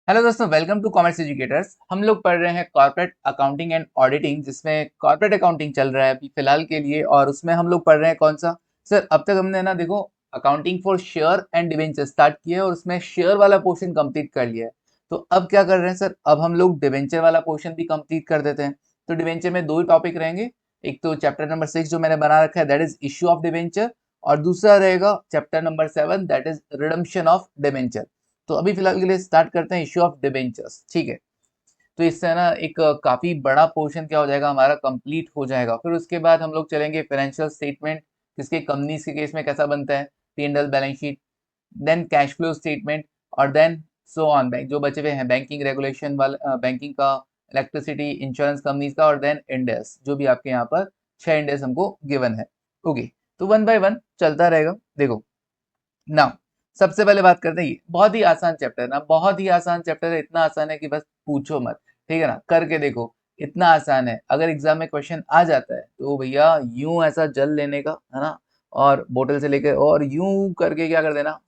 Hello दोस्तों, welcome to commerce educators. हम लोग पढ़ रहे हैं कॉर्पोरेट अकाउंटिंग एंड ऑडिटिंग, जिसमें कॉर्पोरेट अकाउंटिंग चल रहा है अभी फिलहाल के लिए। और उसमें हम लोग पढ़ रहे हैं कौन सा सर, अब तक हमने ना देखो accounting for share and debenture start किया है और उसमें शेयर वाला पोर्शन कंप्लीट कर लिया है। तो अब क्या कर रहे हैं सर, अब हम लोग डिवेंचर वाला पोर्शन भी कंप्लीट कर देते हैं। तो डिवेंचर में दो ही टॉपिक रहेंगे। एक तो चैप्टर नंबर 6 जो मैंने बना रखा है, that is issue of debenture, और दूसरा रहेगा chapter number 7, that is redemption of debenture. तो अभी फिलहाल के लिए स्टार्ट करते हैं इश्यू ऑफ डिबेंचर्स, ठीक है। तो इससे ना एक काफी बड़ा पोर्शन क्या हो जाएगा, हमारा कंप्लीट हो जाएगा। फिर उसके बाद हम लोग चलेंगे फाइनेंशियल स्टेटमेंट, जिसके कंपनीज के केस में कैसा बनता है, P&L balance sheet, then cash flow statement, और देन सो ऑन बैंक जो बचे हुए हैं, बैंकिंग रेगुलेशन वाला, बैंकिंग का, इलेक्ट्रिसिटी, इंश्योरेंस कंपनीज का, और देन इंडेस, जो भी आपके यहाँ पर 6 इंडेस हमको गिवन है। ओके, तो वन बाय वन चलता रहेगा। देखो नाउ, सबसे पहले बात करते हैं, ये बहुत ही आसान चैप्टर है ना, बहुत ही आसान चैप्टर है। इतना आसान है कि बस पूछो मत, ठीक है ना। करके देखो, इतना आसान है। अगर एग्जाम में क्वेश्चन आ जाता है तो भैया यूं ऐसा जल लेने का है ना, और बोतल से लेके और यूं करके क्या कर देना,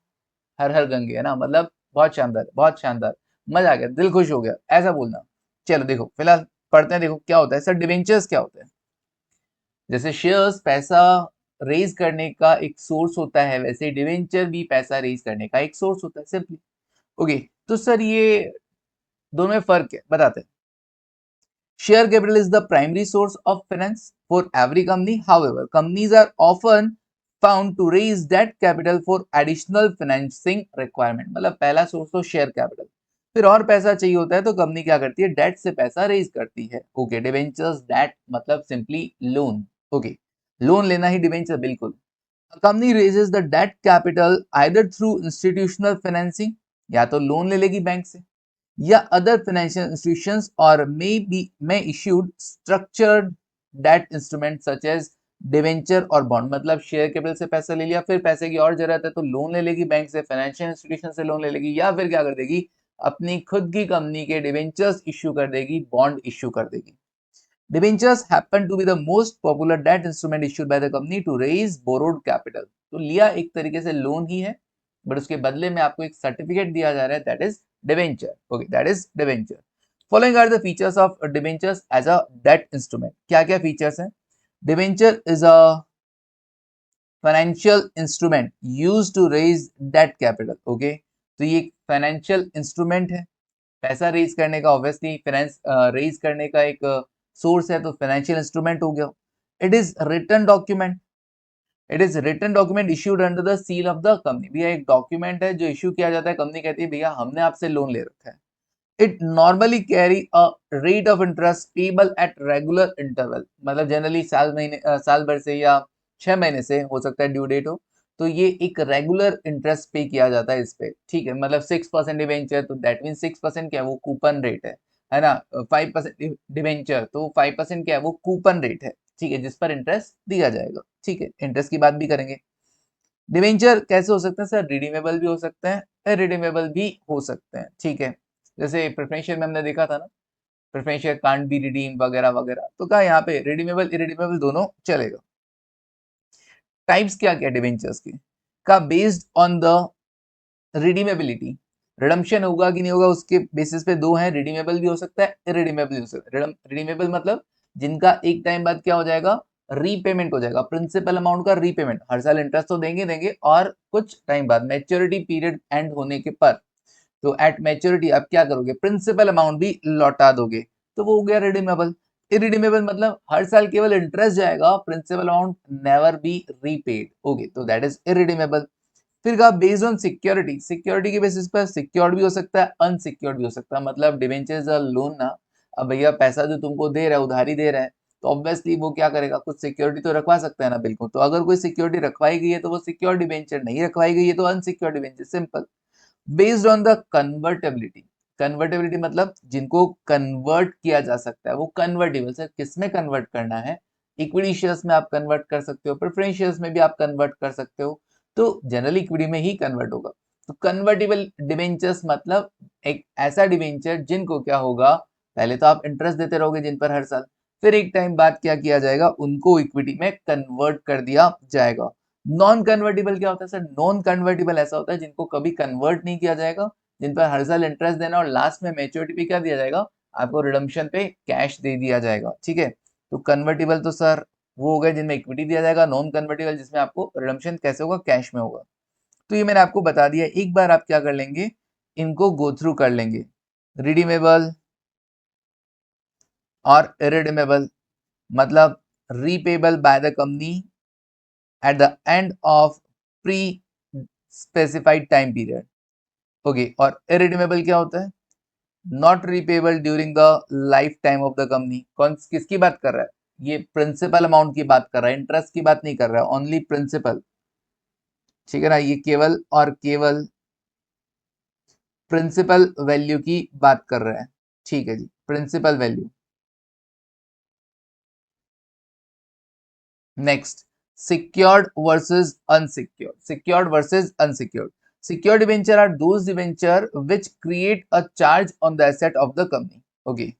हर हर गंगे, है ना। मतलब बहुत शानदार, बहुत शानदार, मजा आ गया, दिल खुश हो गया, ऐसा बोलना। चलो देखो फिलहाल पढ़ते हैं। देखो क्या होता है सर, डिवेंचर्स क्या होता है। जैसे शेयर्स पैसा रेज करने का एक सोर्स होता है, वैसे डिवेंचर भी पैसा रेज करने का एक सोर्स होता है, सिंपली। ओके, तो सर ये दोनों में फर्क है, बताते हैं। Share capital is the primary source of finance for every company. However, companies are often found to raise that capital for additional financing requirement. मतलब पहला सोर्स तो शेयर कैपिटल, फिर और पैसा चाहिए होता है तो कंपनी क्या करती है, डेट से पैसा रेज करती है। ओके, डिवेंचर्स डेट मतलब सिंपली लोन। ओके, लोन लेना ही डिवेंचर, बिल्कुल। A company raises the debt capital either through institutional financing, या तो लोन ले लेगी बैंक से, या other financial institutions, or may issued structured debt instruments such as debenture और बॉन्ड। मतलब शेयर कैपिटल से पैसा ले लिया, फिर पैसे की और जरूरत है तो लोन ले लेगी बैंक से, फाइनेंशियल इंस्टीट्यूशन से लोन ले लेगी, या फिर क्या कर देगी, अपनी खुद की कंपनी के डिवेंचर्स इश्यू कर देगी, बॉन्ड इश्यू कर देगी। Debentures happen to be the most popular debt instrument issued by the company to raise borrowed capital. तो लिया एक तरीके से लोन ही है, बट उसके बदले में आपको एक सर्टिफिकेट दिया जा रहा है, that is debenture. Okay, that is debenture. Following are the features of debentures as a debt instrument. क्या क्या फीचर्स हैं। Debenture is a financial instrument used to raise debt capital. Okay, तो ये एक फाइनेंशियल इंस्ट्रूमेंट है, पैसा raise करने का, ऑब्वियसली फाइनेंस रेज करने का एक सोर्स है, तो फाइनेंशियल इंस्ट्रूमेंट हो गया। It is written document, it is written document issued under the seal of the company. भैया एक डॉक्यूमेंट है जो इश्यू किया जाता है, कंपनी कहती है भैया हमने आपसे लोन ले रखा है। It normally carry a rate of interest payable at regular interval. मतलब जनरली साल भर से या 6 महीने से हो सकता है ड्यू डेट हो, तो ये एक रेगुलर इंटरेस्ट पे किया जाता है इस पे, ठीक है। मतलब 6% डिवेंचर, तो दैट मीन 6% क्या है, वो कूपन रेट है ना। 5% डिवेंचर, तो 5% क्या है, वो कूपन रेट है, ठीक है, जिस पर इंटरेस्ट दिया जाएगा। ठीक है, इंटरेस्ट की बात भी करेंगे। डिवेंचर कैसे हो सकते हैं सर, रिडीमेबल भी हो सकते हैं, रिडीमेबल भी हो सकते हैं, ठीक है। जैसे प्रेफरेंस शेयर में हमने देखा था ना, preference share can't be redeem वगैरह वगैरह, तो क्या यहाँ पे रिडीमेबल इरिडीमेबल दोनों चलेगा। टाइप्स क्या क्या डिवेंचर्स की, का बेस्ड ऑन द रिडीमेबिलिटी, रिडम्पशन होगा कि नहीं होगा उसके बेसिस पे दो हैं, रिडीमेबल भी हो सकता है, इरिडीमेबल भी हो सकता है। रिडीमेबल मतलब जिनका एक टाइम बाद क्या हो जाएगा, रीपेमेंट हो जाएगा, प्रिंसिपल अमाउंट का रीपेमेंट, हर साल इंटरेस्ट तो देंगे देंगे, और कुछ टाइम बाद मैच्योरिटी पीरियड एंड होने के पर, तो एट मैच्योरिटी आप क्या करोगे, प्रिंसिपल अमाउंट भी लौटा दोगे, तो वो हो गया रिडीमेबल। इरिडीमेबल मतलब हर साल केवल इंटरेस्ट जाएगा, principal amount never be repaid. Okay, तो दैट इज इरिडीमेबल। फिर कहा बेस्ड ऑन सिक्योरिटी, सिक्योरिटी के बेसिस पर सिक्योर्ड भी हो सकता है, अनसिक्योर्ड भी हो सकता है। मतलब डिवेंचर इज अ लोन ना, अब भैया पैसा जो तुमको दे रहा है, उधारी दे रहा है, तो ऑब्वियसली वो क्या करेगा, कुछ सिक्योरिटी तो रखवा सकता है ना, बिल्कुल। तो अगर कोई सिक्योरिटी रखवाई गई है तो वो सिक्योर डिवेंचर, नहीं रखवाई गई है तो unsecured debenture, simple. Based on the convertibility, convertibility मतलब जिनको कन्वर्ट किया जा सकता है, वो कन्वर्टेबल। सर किस में कन्वर्ट करना है, इक्विटी शेयर्स में आप कन्वर्ट कर सकते हो, प्रेफरेंस शेयर्स में भी आप कन्वर्ट कर सकते हो, तो जनरल इक्विटी में ही कन्वर्ट होगा। तो कन्वर्टेबल डिवेंचर्स मतलब एक ऐसा डिवेंचर जिनको क्या होगा, पहले तो आप इंटरेस्ट देते रहोगे जिन पर हर साल, फिर एक टाइम बाद क्या किया जाएगा, उनको इक्विटी में कन्वर्ट कर दिया जाएगा। नॉन कन्वर्टेबल क्या होता है सर, नॉन कन्वर्टेबल ऐसा होता है जिनको कभी कन्वर्ट नहीं किया जाएगा, जिन पर हर साल इंटरेस्ट देना और लास्ट में मैच्योरिटी पे क्या दिया जाएगा, आपको रिडम्पशन पे कैश दे दिया जाएगा। ठीक है, तो कन्वर्टिबल तो सर वो हो गए जिनमें इक्विटी दिया जाएगा, नॉन कन्वर्टिबल जिसमें आपको रिडम्पशन कैसे होगा, कैश में होगा। तो ये मैंने आपको बता दिया, एक बार आप क्या कर लेंगे, इनको गो थ्रू कर लेंगे। रिडीमेबल और इरिडीमेबल मतलब repayable by the company at the end of pre specified time period. Okay, और इरिडीमेबल क्या होता है, not repayable during the life time of the company. कौन किसकी बात कर रहा है, ये प्रिंसिपल अमाउंट की बात कर रहा है, इंटरेस्ट की बात नहीं कर रहा है, ओनली प्रिंसिपल। ठीक है ना, ये केवल और केवल प्रिंसिपल वैल्यू की बात कर रहा है। ठीक है जी, principal value. Next, secured versus unsecured. Secured versus unsecured. Secured debenture are those debenture which create a charge on the asset of the company. Okay,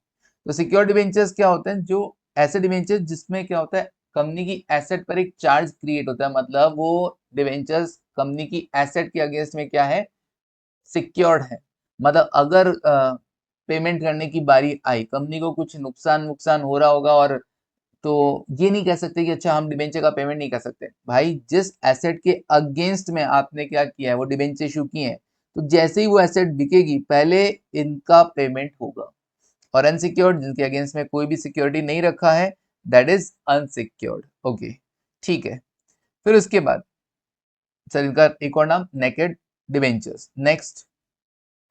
तो secured debentures क्या होते हैं, जो ऐसे डिवेंचर जिसमें क्या होता है, कंपनी की एसेट पर एक चार्ज क्रिएट होता है, मतलब वो डिवेंचर्स कंपनी की एसेट के अगेंस्ट में क्या है, सिक्योर्ड है। मतलब अगर पेमेंट करने की बारी आई, कंपनी को कुछ नुकसान नुकसान हो रहा होगा, और तो ये नहीं कह सकते कि अच्छा हम डिबेंचर का पेमेंट नहीं कर सकते। भाई जिस एसेट के अगेंस्ट में आपने क्या किया है, वो डिबेंचर इशू किए हैं, तो जैसे ही वो एसेट बिकेगी पहले इनका पेमेंट होगा। और अनसिक्योर्ड जिनके अगेंस्ट में कोई भी सिक्योरिटी नहीं रखा है, दैट इज अनसिक्योर्ड। ओके, ठीक है। फिर उसके बाद सर इनका एक और नाम naked debentures. Next,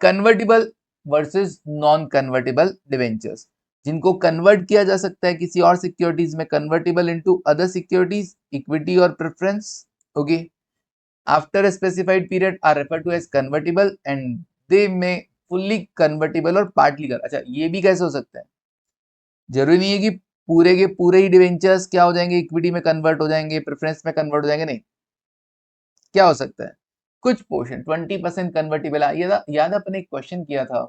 convertible versus non convertible debentures, जिनको कन्वर्ट किया जा सकता है किसी और सिक्योरिटीज में, convertible into other securities, equity और preference. Okay, after specified period are refer to as convertible and they में फुल्ली कन्वर्टिबल और पार्टली। अच्छा, ये भी कैसे हो सकता है, जरूरी नहीं है कि पूरे के पूरे ही डिवेंचर्स क्या हो जाएंगे, इक्विटी में कन्वर्ट हो जाएंगे, प्रेफरेंस में कन्वर्ट हो जाएंगे, नहीं। क्या हो सकता है, कुछ पोर्शन 20% कन्वर्टिबल। याद अपने एक क्वेश्चन किया था,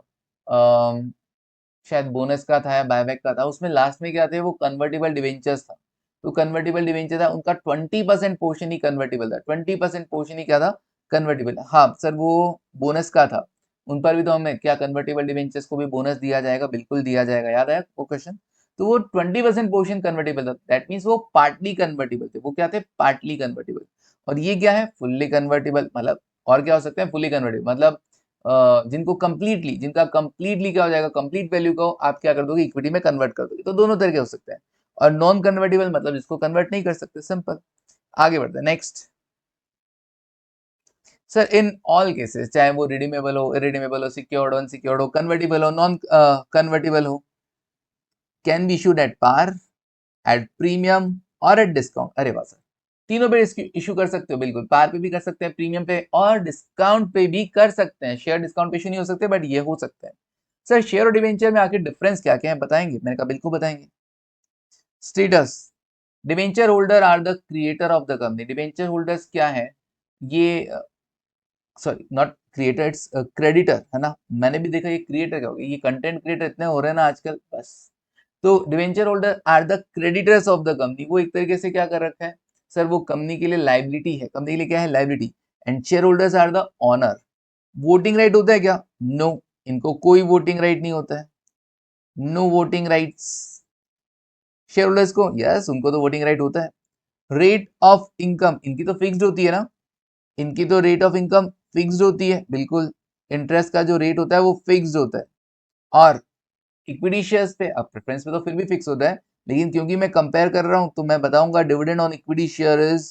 शायद बोनस का था या बायबैक का था, उसमें लास्ट में क्या थे, वो कन्वर्टेबल डिवेंचर्स था। तो कन्वर्टेबल डिवेंचर था, उनका 20% पोर्शन ही कन्वर्टेबल था, 20% पोर्शन ही क्या था, कन्वर्टेबल। हाँ सर, वो बोनस का था, उन पर भी तो हमें क्या कन्वर्टेबल डिवेंचर्स को भी बोनस दिया जाएगा, बिल्कुल दिया जाएगा, याद आया वो क्वेश्चन। तो वो 20% पोर्शन कन्वर्टेबल था, दैट मीन्स वो पार्टली कन्वर्टेबल थे, वो क्या थे, पार्टली कन्वर्टेबल। और ये क्या है, फुल्ली कन्वर्टेबल। मतलब और क्या हो सकते हैं, फुल्ली कन्वर्टेबल मतलब जिनको कंप्लीटली, जिनका कंप्लीटली क्या हो जाएगा, कंप्लीट वैल्यू को आप क्या कर दोगे, इक्विटी में कन्वर्ट कर दोगे। तो दोनों तरीके हो सकते हैं। और नॉन कन्वर्टेबल मतलब जिसको कन्वर्ट नहीं कर सकते, सिंपल। आगे बढ़ते हैं, next. Sir in all cases, चाहे वो रिडीमेबल हो, इरिडीमेबल हो, सिक्योर्ड हो, अनसिक्योर्ड हो, कन्वर्टेबल हो, नॉन कन्वर्टेबल हो, can be issued at par, at premium और एट डिस्काउंट। अरे वाह सर, तीनों पे इशू कर सकते हो, बिल्कुल। पार पे भी कर सकते हैं, प्रीमियम पे और डिस्काउंट पे भी कर सकते हैं। शेयर डिस्काउंट पे इशू नहीं हो सकते, बट ये हो सकते हैं। सर शेयर और डिवेंचर में आखिर डिफरेंस क्या क्या है, बताएंगे? मैंने कहा बिल्कुल बताएंगे। Status, debenture holder are the creator of the company. Debenture holders क्या है, ये sorry not creator, it's creditor, है ना। मैंने भी देखा ये क्रिएटर क्या हो गया, ये कंटेंट क्रिएटर इतने हो रहे हैं ना आजकल, बस। तो debenture holder are the creditors of the company, वो एक तरीके से क्या कर रखा है सर, वो कंपनी के लिए लाइबिलिटी है, कंपनी के लिए क्या है, liability. And share holders are the owner. Voting right होता है क्या, नो, इनको कोई वोटिंग राइट नहीं होता है, no voting rights. Share holders को यस, उनको तो वोटिंग राइट होता है। रेट ऑफ इनकम इनकी तो फिक्स्ड होती है ना, इनकी तो रेट ऑफ इनकम फिक्स्ड होती है, बिल्कुल। इंटरेस्ट का जो रेट होता है वो फिक्स्ड होता है। और इक्विटी शेयर्स पे, अब प्रेफरेंस पे तो फिर भी फिक्स होता है, लेकिन क्योंकि मैं कंपेयर कर रहा हूं तो मैं बताऊंगा dividend on equity share is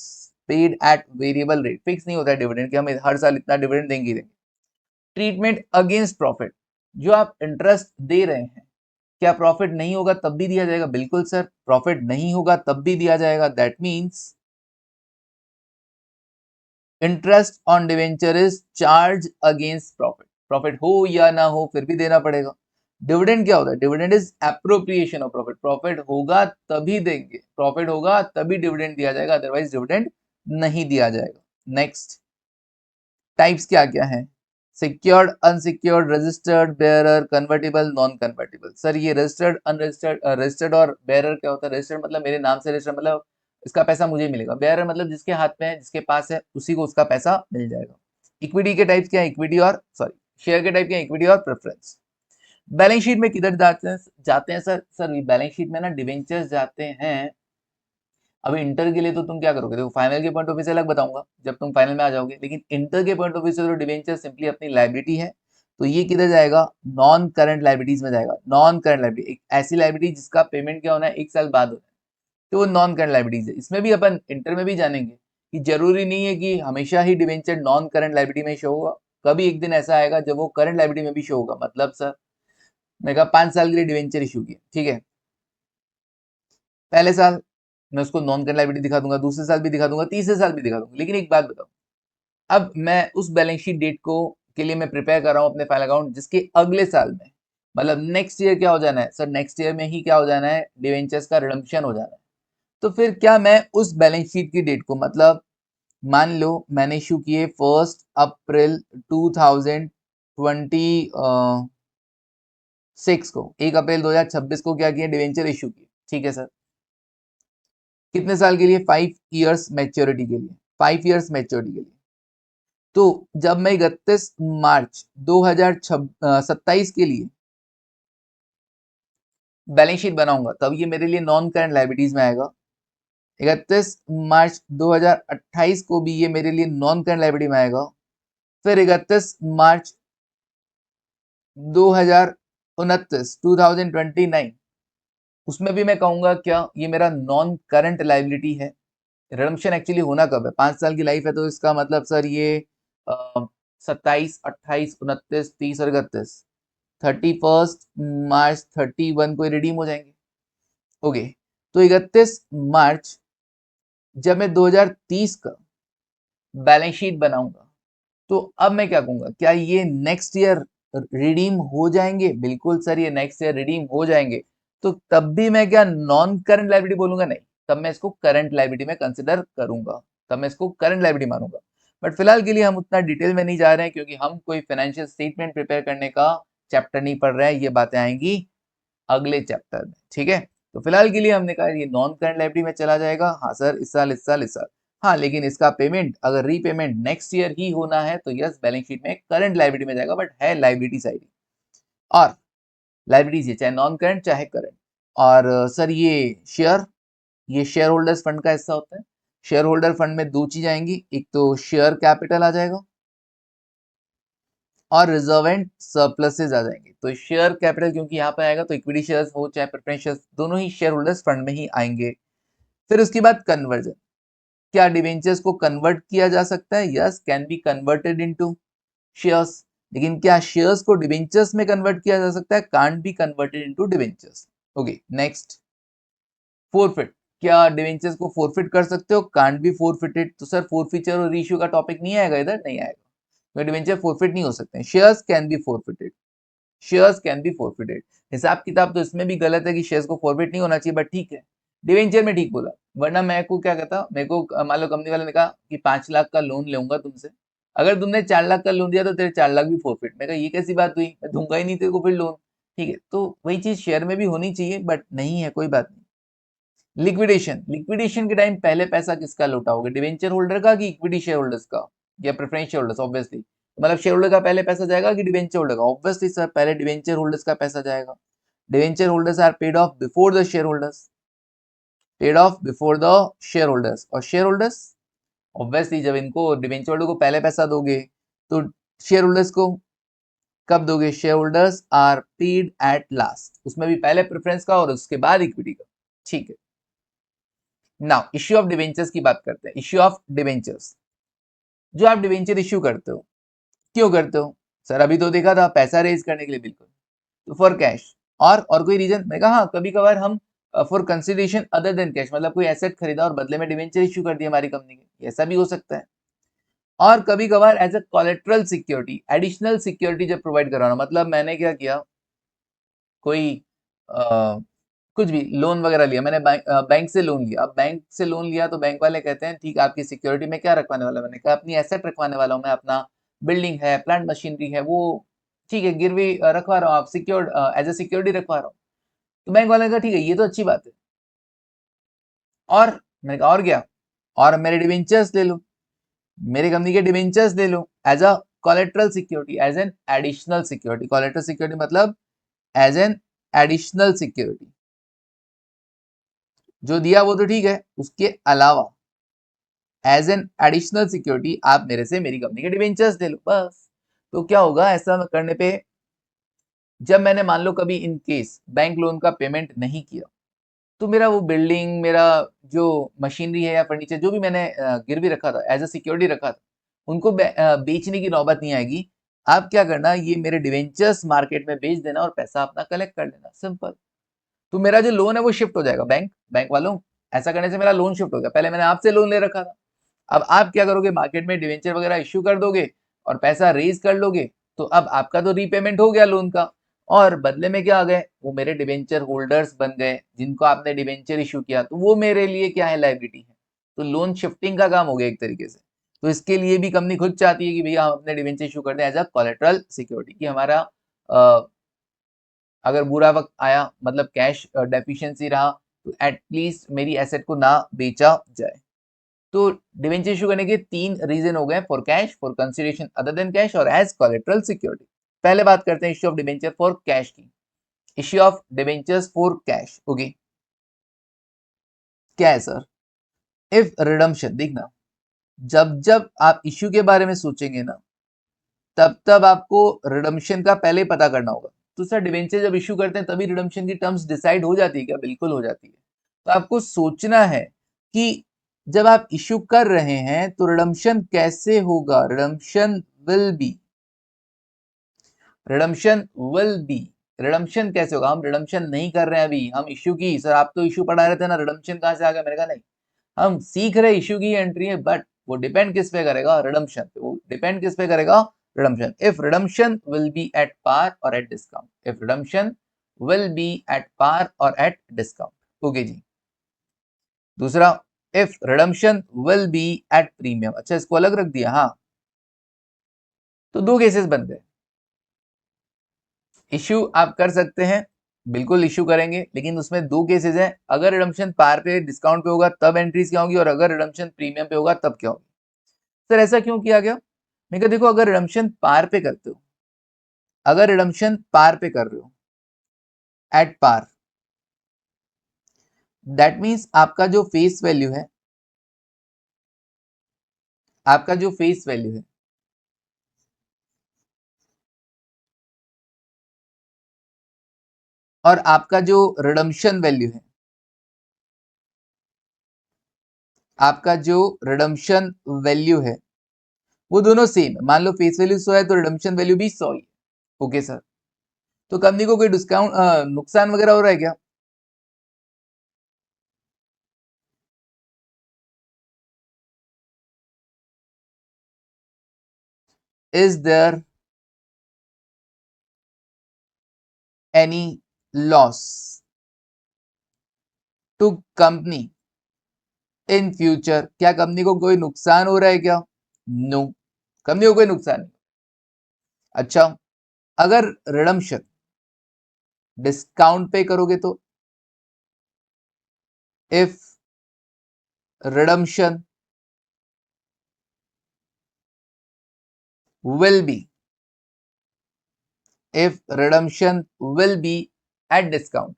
paid at variable rate. Fix नहीं होता है डिविडेंड कि हम हर साल इतना डिविडेंड देंगे ही देंगे। ट्रीटमेंट अगेंस्ट प्रॉफिट, जो आप इंटरेस्ट दे रहे हैं, क्या प्रॉफिट नहीं होगा तब भी दिया जाएगा? बिल्कुल सर, प्रॉफिट नहीं होगा तब भी दिया जाएगा। That means interest on debenture is charge against profit. Profit हो या ना हो फिर भी देना पड़ेगा। डिविडेंड क्या होता है, dividend is appropriation of profit. Profit होगा तभी देंगे, प्रॉफिट होगा तभी डिविडेंड दिया जाएगा, अदरवाइज डिविडेंड नहीं दिया जाएगा। नेक्स्ट, टाइप्स क्या क्या है, secured, unsecured, registered, bearer, convertible, non convertible. Sir ये रजिस्टर्ड, अनरजिस्टर्ड, रजिस्टर्ड और बेयरर क्या होता है? रजिस्टर्ड मतलब मेरे नाम से रजिस्टर्ड, मतलब इसका पैसा मुझे मिलेगा। बेयरर मतलब जिसके हाथ में है, जिसके पास है, उसी को उसका पैसा मिल जाएगा। इक्विटी के टाइप्स क्या है, इक्विटी और सॉरी शेयर के टाइप के इक्विटी और प्रेफरेंस। बैलेंस शीट में किधर जाते हैं सर बैलेंस शीट में ना डिवेंचर्स जाते हैं। अभी इंटर के लिए तो तुम क्या करोगे, देखो फाइनल के पॉइंट ऑफ व्यू से अलग बताऊंगा जब तुम फाइनल में आ जाओगे, लेकिन इंटर के पॉइंट ऑफ व्यू से तो डिवेंचर सिंपली अपनी लाइबिलिटी है, तो ये किधर जाएगा, नॉन करंट लाइबिलिटीज में जाएगा। नॉन करंट लाइबिलिटी एक ऐसी लाइबिलिटी जिसका पेमेंट क्या होना है, 1 साल बाद होना है, तो वो नॉन करंट लाइबिलिटीज है। इसमें भी अपन इंटर में भी जानेंगे कि जरूरी नहीं है कि हमेशा ही डिवेंचर नॉन करंट लाइबिलिटी में शो होगा, कभी एक दिन ऐसा आएगा जब वो करंट लाइबिलिटी में भी शो होगा। मतलब सर मैं कहा 5 साल के लिए डिवेंचर इशू किया, ठीक है, पहले साल मैं उसको नॉन करंट लायबिलिटी दिखा दूंगा, दूसरे साल भी दिखा दूंगा, तीसरे साल भी दिखा दूंगा। लेकिन एक बात बताओ, अब मैं उस बैलेंस शीट डेट को के लिए मैं प्रिपेयर कर रहा हूं अपने फाइनल अकाउंट, जिसके अगले साल में मतलब नेक्स्ट ईयर क्या हो जाना है सर, नेक्स्ट ईयर में ही क्या हो जाना है, डिवेंचर्स का रिडम्पशन हो जाना है। तो फिर क्या मैं उस बैलेंस शीट की डेट को, मतलब मान लो मैंने इशू किए 1 अप्रैल 2026 को, 1 अप्रैल 2026 को क्या किया, डिवेंचर इशू किए, ठीक है सर, कितने साल के लिए, 5 इयर्स मैच्योरिटी के लिए, 5 इयर्स मैच्योरिटी के लिए। तो जब मैं 31 मार्च 2027 के लिए बैलेंस शीट बनाऊंगा, तब ये मेरे लिए नॉन करंट लायबिलिटीज में आएगा। 31 मार्च 2028 को भी ये मेरे लिए नॉन करंट लायबिलिटी में आएगा। फिर 31 मार्च 2029 उसमें भी मैं कहूंगा क्या ये मेरा नॉन करंट लायबिलिटी है। रिडम्पशन एक्चुअली होना कब है, 5 साल की लाइफ है, तो इसका मतलब सर ये 27, 28, 29, 30 और 31, 31 मार्च 31 को रिडीम हो जाएंगे। ओके, तो 31 मार्च जब मैं 2030 का बैलेंस शीट बनाऊंगा, तो अब मैं क्या कहूंगा, क्या ये नेक्स्ट ईयर रिडीम हो जाएंगे, बिल्कुल सर ये नेक्स्ट ईयर रिडीम हो जाएंगे। तो तब भी मैं क्या नॉन करंट लायबिलिटी बोलूंगा, नहीं, तब मैं इसको करंट लायबिलिटी में कंसिडर करूंगा, तब मैं इसको करंट लायबिलिटी मानूंगा। बट फिलहाल के लिए हम उतना डिटेल में नहीं जा रहे हैं, क्योंकि हम कोई फाइनेंशियल स्टेटमेंट प्रिपेयर करने का चैप्टर नहीं पढ़ रहे हैं, ये बातें आएंगी अगले चैप्टर में, ठीक है। तो फिलहाल के लिए हमने कहा ये नॉन करंट लायबिलिटी में चला जाएगा, हाँ सर इस साल इस साल इस साल, हाँ लेकिन इसका पेमेंट अगर रीपेमेंट नेक्स्ट ईयर ही होना है तो यस बैलेंस शीट में करंट लायबिलिटी में जाएगा, बट है लायबिलिटी साइड। और लायबिलिटीज ये चाहे नॉन करंट चाहे करंट। और सर ये शेयर होल्डर्स फंड का हिस्सा होता है। शेयर होल्डर फंड में दो चीज आएंगी, एक तो शेयर कैपिटल आ जाएगा और रिजर्व एंड सरप्लसेज आ जाएंगे। तो शेयर कैपिटल क्योंकि यहाँ पे आएगा, तो इक्विटी शेयर्स हो चाहे प्रेफरेंस शेयर्स, दोनों ही शेयर होल्डर्स फंड में ही आएंगे। फिर उसके बाद कन्वर्जन, क्या डिवेंचर्स को कन्वर्ट किया जा सकता है, yes can be converted into shares. लेकिन क्या शेयर्स को डिवेंचर्स में कन्वर्ट किया जा सकता है, can't be converted into debentures. Okay next, forfeit, क्या डिवेंचर्स को फोरफिट कर सकते हो, कांट बी फोरफिटेड। तो सर फोरफिचर और रीइश्यू का टॉपिक नहीं आएगा इधर, नहीं आएगा, तो डिवेंचर फोरफिट नहीं हो सकते हैं। Shares can be forfeited, shares can be forfeited. हिसाब किताब तो इसमें भी गलत है कि शेयर्स को फोरफिट नहीं होना चाहिए, बट ठीक है, डिवेंचर में ठीक बोला। वरना मैं को क्या कहता, मेरे को मान लो कंपनी वाले ने कहा कि 5 लाख का लोन लूंगा तुमसे, अगर तुमने 4 लाख का लोन दिया तो तेरे 4 लाख भी फोरफिट। मैं कहा ये कैसी बात हुई, मैं दूंगा ही नहीं तेरे को फिर लोन, ठीक है। तो वही चीज शेयर में भी होनी चाहिए, बट नहीं है, कोई बात नहीं। लिक्विडेशन, लिक्विडेशन के टाइम पहले पैसा किसका लौटाओगे, डिवेंचर होल्डर का कि इक्विटी शेयर होल्डर्स का या प्रेफरेंस शेयर होल्डर्स, ऑब्वियसली मतलब शेयर होल्डर का पहले पैसा जाएगा कि डिवेंचर होल्डर का, ऑब्वियसली सर पहले डिवेंचर होल्डर्स का पैसा जाएगा। Debenture holders are paid off before the share holders, paid off before the share holders. और शेयर होल्डर्स ऑब्वियसली जब इनको डिवेंचर होल्डर को पहले पैसा दोगे, तो शेयर होल्डर्स को कब दोगे, share holders are paid at last, उसमें भी पहले प्रेफरेंस का और उसके बाद इक्विटी का, ठीक है। नाउ इश्यू ऑफ डिवेंचर्स की बात करते हैं। इश्यू ऑफ डिवेंचर्स, जो आप डिवेंचर इश्यू करते हो, क्यों करते हो सर, अभी तो देखा था पैसा रेज करने के लिए, बिल्कुल, तो फॉर कैश। और कोई रीजन, मैं कहा हाँ कभी कभार हम for consideration other than cash, मतलब कोई एसेट खरीदा और बदले में डिवेंचर इश्यू कर दिया हमारी कंपनी के, ऐसा भी हो सकता है। और कभी कभार as a collateral security, additional security जब प्रोवाइड कराना, मतलब मैंने क्या किया, कोई कुछ भी लोन वगैरह लिया मैंने, बैंक से लोन लिया। अब बैंक से लोन लिया तो बैंक वाले कहते हैं ठीक है आपकी सिक्योरिटी में क्या रखवाने वाला, मैंने कहा अपनी एसेट रखवाने वाला हूँ मैं, अपना बिल्डिंग है, प्लांट मशीनरी है, वो ठीक है गिरवी रखवा रहा हूँ, आप सिक्योर्ड एज ए सिक्योरिटी रखवा रहा हूँ। तो बैंक वाले ने कहा ठीक है ये तो अच्छी बात है, और मैंने कहा और क्या, और मेरे डिवेंचर्स ले लो, मेरे कंपनी के डिवेंचर्स ले लो as a collateral security, as an additional security. Collateral security मतलब एज एन एडिशनल सिक्योरिटी, जो दिया वो तो ठीक है, उसके अलावा एज एन एडिशनल सिक्योरिटी आप मेरे से मेरी कंपनी के डिवेंचर्स ले लो बस। तो क्या होगा ऐसा करने पे, जब मैंने मान लो कभी इन केस बैंक लोन का पेमेंट नहीं किया, तो मेरा वो बिल्डिंग, मेरा जो मशीनरी है या फर्नीचर जो भी मैंने गिरवी रखा था, एज अ सिक्योरिटी रखा था, उनको बेचने की नौबत नहीं आएगी। आप क्या करना, ये मेरे डिवेंचर्स मार्केट में बेच देना और पैसा अपना कलेक्ट कर लेना, सिंपल। तो मेरा जो लोन है वो शिफ्ट हो जाएगा बैंक वालों। ऐसा करने से मेरा लोन शिफ्ट हो गया, पहले मैंने आपसे लोन ले रखा था, अब आप क्या करोगे, मार्केट में डिवेंचर वगैरह इश्यू कर दोगे और पैसा रेज कर लोगे, तो अब आपका तो रीपेमेंट हो गया लोन का, और बदले में क्या आ गए, वो मेरे डिवेंचर होल्डर्स बन गए, जिनको आपने डिवेंचर इशू किया, तो वो मेरे लिए क्या है, लायबिलिटी है। तो लोन शिफ्टिंग का काम हो गया एक तरीके से। तो इसके लिए भी कंपनी खुद चाहती है कि भैया हम अपने डिवेंचर इशू कर दें एज अ कोलेट्रल सिक्योरिटी, कि हमारा अगर बुरा वक्त आया, मतलब कैश डेफिशिएंसी रहा, तो एटलीस्ट मेरी एसेट को ना बेचा जाए। तो डिवेंचर इशू करने के 3 रीजन हो गए, for cash, for consideration other than cash, और एज कोलेट्रल सिक्योरिटी। पहले बात करते हैं issue of debenture for cash की। Issue of debentures for cash, okay, क्या है सर? इफ रिडम्पशन, देखना, जब जब आप इश्यू के बारे में सोचेंगे ना, तब तब आपको रिडम्पशन का पहले पता करना होगा। तो सर डिवेंचर जब इश्यू करते हैं तभी रिडम्पशन की टर्म्स डिसाइड हो जाती है क्या? बिल्कुल हो जाती है। तो आपको सोचना है कि जब आप इश्यू कर रहे हैं तो रिडम्पशन कैसे होगा। Redemption will B, redemption will B, redemption कैसे होगा? हम रिडम्पशन नहीं कर रहे हैं अभी, हम इश्यू की, सर आप तो इश्यू पढ़ा रहे थे ना, रिडम्पशन कहां से आ गया? मैंने कहा नहीं, हम सीख रहे इश्यू की एंट्री है, बट वो डिपेंड किस पे करेगा? रिडम्पशन पे। वो डिपेंड किस पे करेगा? Redemption. If redemption will be at par और at discount, if redemption will be at par और एट डिस्काउंट, ओके जी। दूसरा, if redemption will be at premium, अच्छा इसको अलग रख दिया, हाँ। तो दो केसेस बन गए। इश्यू आप कर सकते हैं, बिल्कुल इश्यू करेंगे, लेकिन उसमें दो केसेस हैं, अगर रिडम्पशन पार पे डिस्काउंट पे होगा तब एंट्रीज क्या होगी, और अगर रिडम्पशन प्रीमियम पे होगा तब क्या होगी। सर ऐसा क्यों किया गया? मैं कहा देखो, अगर रिडम्पशन पार पे करते हो, अगर रिडम्पशन पार पे कर रहे हो, एट पार, दैट मींस आपका जो फेस वैल्यू है, आपका जो फेस वैल्यू है, और आपका जो रिडम्पशन वैल्यू है, आपका जो रिडम्पशन वैल्यू है, वो दोनों सेम है। मान लो फेस वैल्यू 100 है तो रिडम्पशन वैल्यू भी 100 ही है, ओके सर। तो कंपनी को कोई डिस्काउंट नुकसान वगैरह हो रहा है क्या? Is there any loss to company in future, क्या कंपनी को कोई नुकसान हो रहा है क्या? नो, कंपनी को कोई नुकसान नहीं। अच्छा, अगर रिडम्पशन डिस्काउंट पे करोगे तो, if redemption will B, if redemption will be at discount,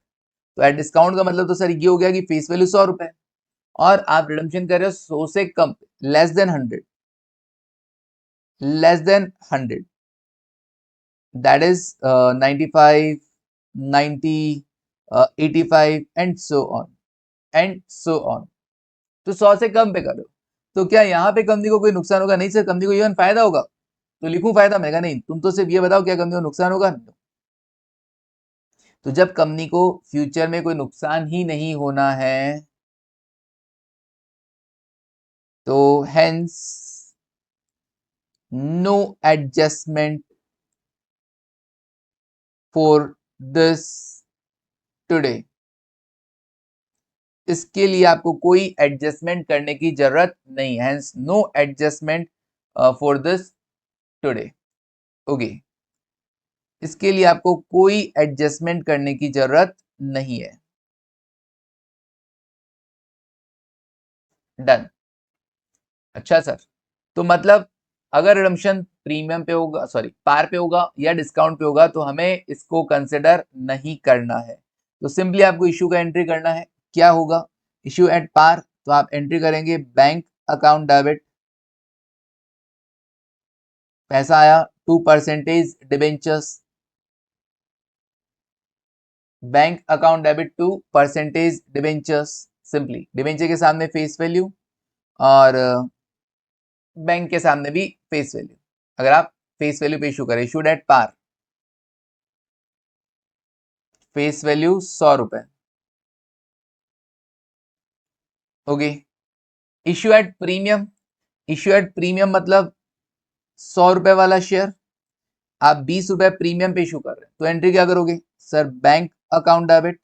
तो एट डिस्काउंट का मतलब तो सर ये हो गया कि फेस वैल्यू 100 रुपए, और आप रिडम्पशन कर रहे हो 100 से कम, less than 100, less than 100, that is 95, 90, 85 and so on, and so on. तो 100 से कम पे करो, तो क्या यहाँ पे कंपनी को कोई नुकसान होगा? नहीं सर, कंपनी को इवन फायदा होगा। तो लिखूं फायदा? मैं कहा नहीं, तुम तो सिर्फ ये बताओ क्या कंपनी को नुकसान होगा। तो जब कंपनी को फ्यूचर में कोई नुकसान ही नहीं होना है, तो hence no adjustment for this today, इसके लिए आपको कोई एडजस्टमेंट करने की जरूरत नहीं, hence no adjustment for this today, okay. इसके लिए आपको कोई एडजस्टमेंट करने की जरूरत नहीं है, डन। अच्छा सर, तो मतलब अगर रिडम्पशन प्रीमियम पे होगा, सॉरी पार पे होगा या डिस्काउंट पे होगा, तो हमें इसको कंसिडर नहीं करना है। तो सिंपली आपको इश्यू का एंट्री करना है। क्या होगा? इश्यू एट पार, तो आप एंट्री करेंगे बैंक अकाउंट डेबिट, पैसा आया 2% debentures, bank account debit 2% debentures, simply debenture के सामने फेस वैल्यू और बैंक के सामने भी फेस वैल्यू। अगर आप फेस वैल्यू पे इशू करें, issued at par, face value 100 रुपए। Okay. Issue at premium, issue at premium मतलब 100 रुपए वाला शेयर आप 20 रुपए प्रीमियम पे इशू कर रहे हैं, तो एंट्री क्या करोगे सर? बैंक अकाउंट डेबिट,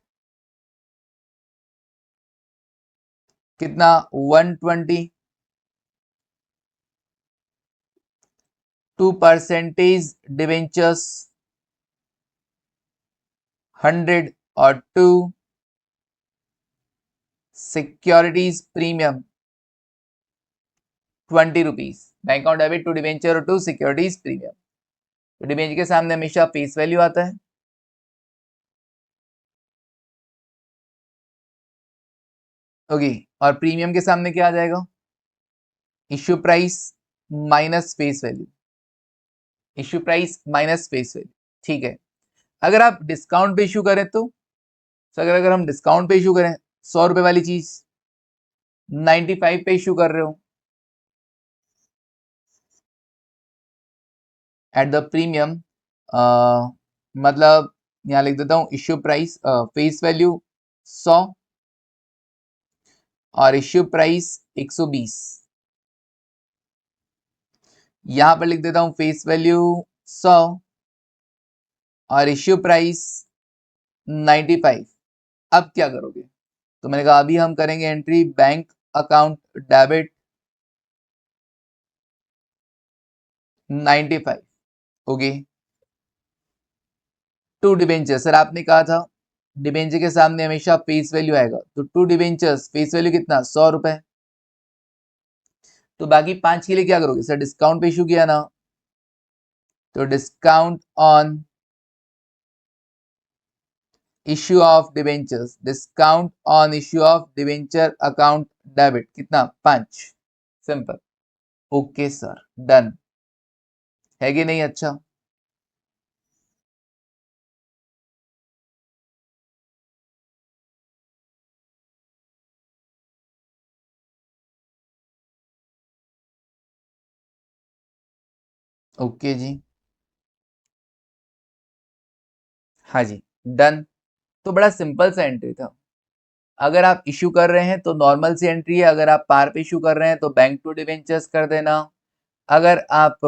कितना? 120, 2% डिवेंचर्स 100 और 2 securities premium 20 rupees. Bank account debit to debenture और टू सिक्योरिटीज प्रीमियम। तो डिवेंचर के सामने हमेशा फेस वैल्यू आता है, ओके, और प्रीमियम के सामने क्या आ जाएगा? Issue price minus face value, issue price minus face value. ठीक है। अगर आप डिस्काउंट पे इशू करें तो अगर हम डिस्काउंट पे इशू करें, 100 रुपए वाली चीज 95 पे इशू कर रहे हो एट द प्रीमियम, मतलब यहां लिख देता हूं इश्यू प्राइस फेस वैल्यू 100 और इश्यू प्राइस 120। यहां पर लिख देता हूं फेस वैल्यू 100 और इश्यू प्राइस 95। अब क्या करोगे? तो मैंने कहा अभी हम करेंगे entry bank account debit 95, okay, to debenture. Sir आपने कहा था डिबेंचर के सामने हमेशा फेस वैल्यू आएगा, तो टू डिबेंचर्स फेस वैल्यू कितना? 100 रुपए। तो बाकी 5 के लिए क्या करोगे सर? डिस्काउंट पे इशू किया ना, तो discount on issue of debentures, discount on issue of debenture account debit कितना? 5। सिंपल। ओके सर, डन है कि नहीं? अच्छा, ओके जी, हाँ जी, डन। तो बड़ा सिंपल सा एंट्री था। अगर आप इशू कर रहे हैं तो नॉर्मल सी एंट्री है, अगर आप पार पे इशू कर रहे हैं तो बैंक टू डिवेंचर्स कर देना, अगर आप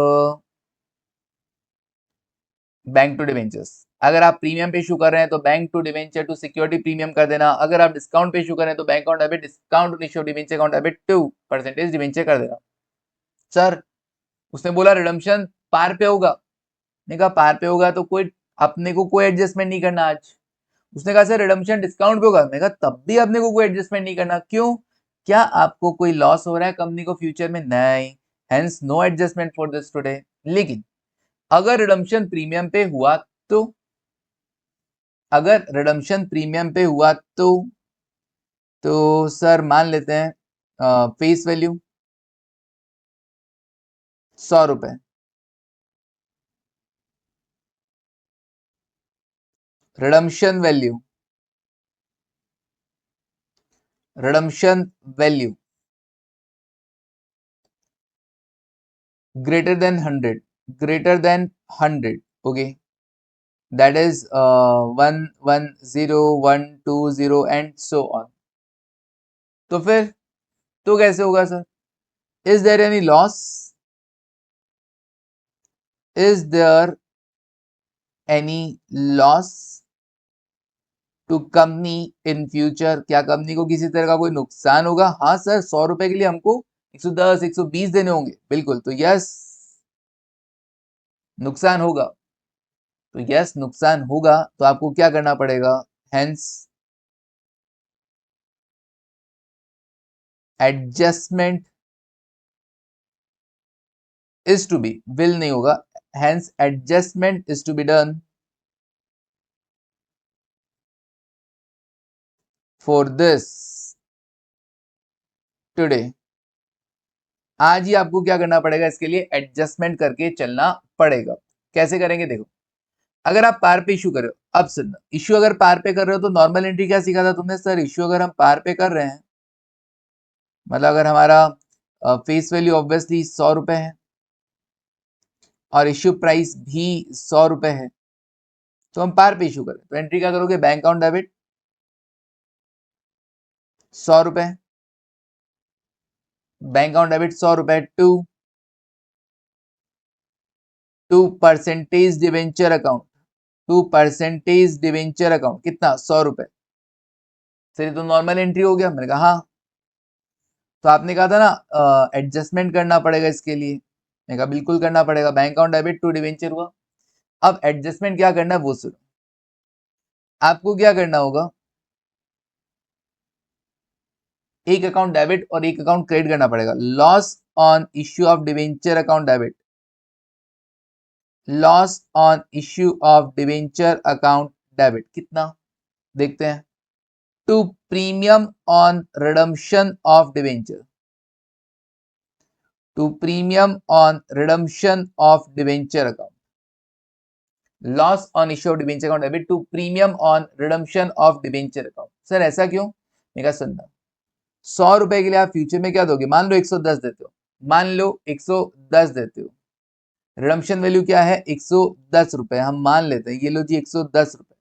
बैंक टू डिवेंचर्स, अगर आप प्रीमियम पे इशू कर रहे हैं तो bank to debenture to security premium कर देना, अगर आप डिस्काउंट पे इशू कर रहे हैं तो bank account debit discount issue debenture account debit 2% debenture कर देना। सर उसने बोला रिडम्पशन पार पे होगा, ने कहा पार पे होगा तो कोई अपने को कोई एडजस्टमेंट नहीं करना आज। उसने कहा सर रिडम्पशन डिस्काउंट पे होगा, मैंने कहा तब भी अपने को कोई एडजस्टमेंट नहीं करना, क्यों? क्या आपको कोई लॉस हो रहा है कंपनी को फ्यूचर में? नहीं, hence no adjustment for this today. लेकिन अगर रिडम्पशन प्रीमियम पे हुआ तो, अगर रिडम्पशन प्रीमियम पे हुआ तो सर मान लेते हैं फेस वैल्यू 100 रुपए, redemption value, redemption value greater than 100, greater than 100, okay, that is 110 120 and so on। तो फिर तो कैसे होगा sir? Is there any loss, is there any loss to company in future? क्या कंपनी को किसी तरह का कोई नुकसान होगा? हाँ सर, 100 रुपए के लिए हमको 110 120 देने होंगे, बिल्कुल। तो यस, नुकसान होगा। तो यस, नुकसान होगा, तो आपको क्या करना पड़ेगा? Hence adjustment is to be, will नहीं होगा, hence adjustment is to be done for this today। आज ही आपको क्या करना पड़ेगा, इसके लिए एडजस्टमेंट करके चलना पड़ेगा। कैसे करेंगे देखो, अगर आप पार पे इशू कर रहे हो, अब सुनना, इशू अगर पार पे कर रहे हो तो नॉर्मल एंट्री क्या सीखा था तुमने, सर इशू अगर हम पार पे कर रहे हैं, मतलब अगर हमारा फेस वैल्यू ऑब्वियसली 100 रुपए है और इश्यू प्राइस भी 100 रुपए है, तो हम पार पे इशू करें तो एंट्री क्या करोगे, बैंक अकाउंट डेबिट 100 रुपए, बैंक अकाउंट डेबिट 100 रुपए to percentage debenture account, to percentage debenture account कितना 100 रुपए। सर तो नॉर्मल एंट्री हो गया, मैंने कहा हाँ। तो आपने कहा था ना एडजस्टमेंट करना पड़ेगा इसके लिए, मैंने कहा बिल्कुल करना पड़ेगा, bank account debit to debenture हुआ। अब एडजस्टमेंट क्या करना है वो सुनो, आपको क्या करना होगा, एक अकाउंट डेबिट और एक अकाउंट क्रेडिट करना पड़ेगा। Loss on issue of debenture account debit, loss on issue of debenture account debit कितना देखते हैं, to premium on redemption of debenture, to premium on redemption of debenture account, loss on issue of debenture account debit to premium on redemption of debenture account. Sir ऐसा क्यों, मेरा सुनना, 100 रुपए के लिए आप फ्यूचर में क्या दोगे, मान लो 110 देते हो, मान लो 110 देते हो, रिडम्पशन वैल्यू क्या है 110 रुपए, हम मान लेते हैं, ये लो जी 110 रुपए,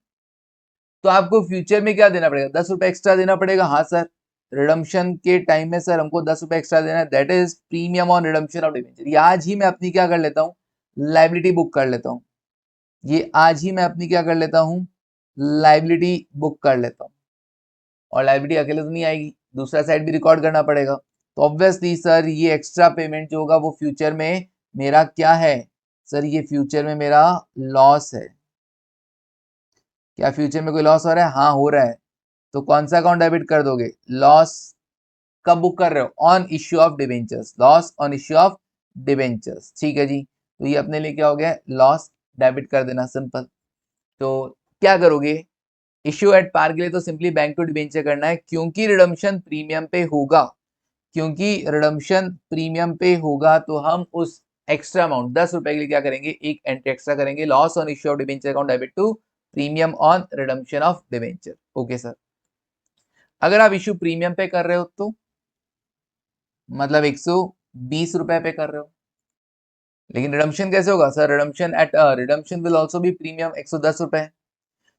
तो आपको फ्यूचर में क्या देना पड़ेगा, 10 रुपए एक्स्ट्रा देना पड़ेगा। हाँ सर, रिडम्पशन के टाइम में सर हमको 10 रुपए एक्स्ट्रा देना है, that is premium on redemption of debenture. ये आज ही मैं अपनी क्या कर लेता हूँ, लाइबिलिटी बुक कर लेता हूँ, ये आज ही मैं अपनी क्या कर लेता हूँ, लाइबिलिटी बुक कर लेता हूँ। और लाइबिलिटी अकेले तो नहीं आएगी, दूसरा साइड भी रिकॉर्ड करना पड़ेगा, तो ऑब्वियसली सर ये एक्स्ट्रा पेमेंट जो होगा वो फ्यूचर में मेरा क्या है, सर ये फ्यूचर में मेरा लॉस है। क्या फ्यूचर में कोई लॉस हो रहा है, हाँ हो रहा है, तो कौन सा अकाउंट डेबिट कर दोगे, लॉस कब बुक कर रहे हो, on issue of debentures, loss on issue of debentures, ठीक है जी। तो ये अपने लिए क्या हो गया, लॉस डेबिट कर देना, सिंपल। तो क्या करोगे, इश्यू एट पार के लिए तो सिंपली बैंक टू डिवेंचर करना है, क्योंकि रिडम्पशन प्रीमियम पे होगा, क्योंकि रिडम्पशन प्रीमियम पे होगा तो हम उस एक्स्ट्रा अमाउंट 10 रुपए के लिए क्या करेंगे, एक एंट्री एक्स्ट्रा करेंगे, loss on issue of debenture account debit to premium on redemption of debenture. Okay sir, अगर आप इश्यू प्रीमियम पे कर रहे हो तो मतलब 120 रुपए पे कर रहे हो, लेकिन रिडम्पशन कैसे होगा sir, redemption will also be premium 110 रुपए।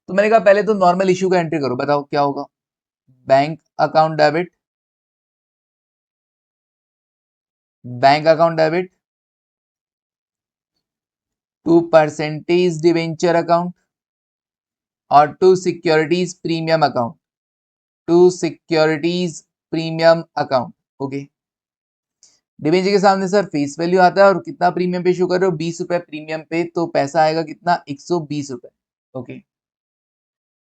तो मैंने कहा पहले तो नॉर्मल इश्यू का एंट्री करो, बताओ क्या होगा, bank account debit, bank account debit to percentage debenture account और to securities premium account, to securities premium account. Okay, debenture के सामने सर फेस वैल्यू आता है और कितना प्रीमियम पे इशू कर रहे हो, 20 रुपए प्रीमियम पे, तो पैसा आएगा कितना, 120 रुपए। ओके,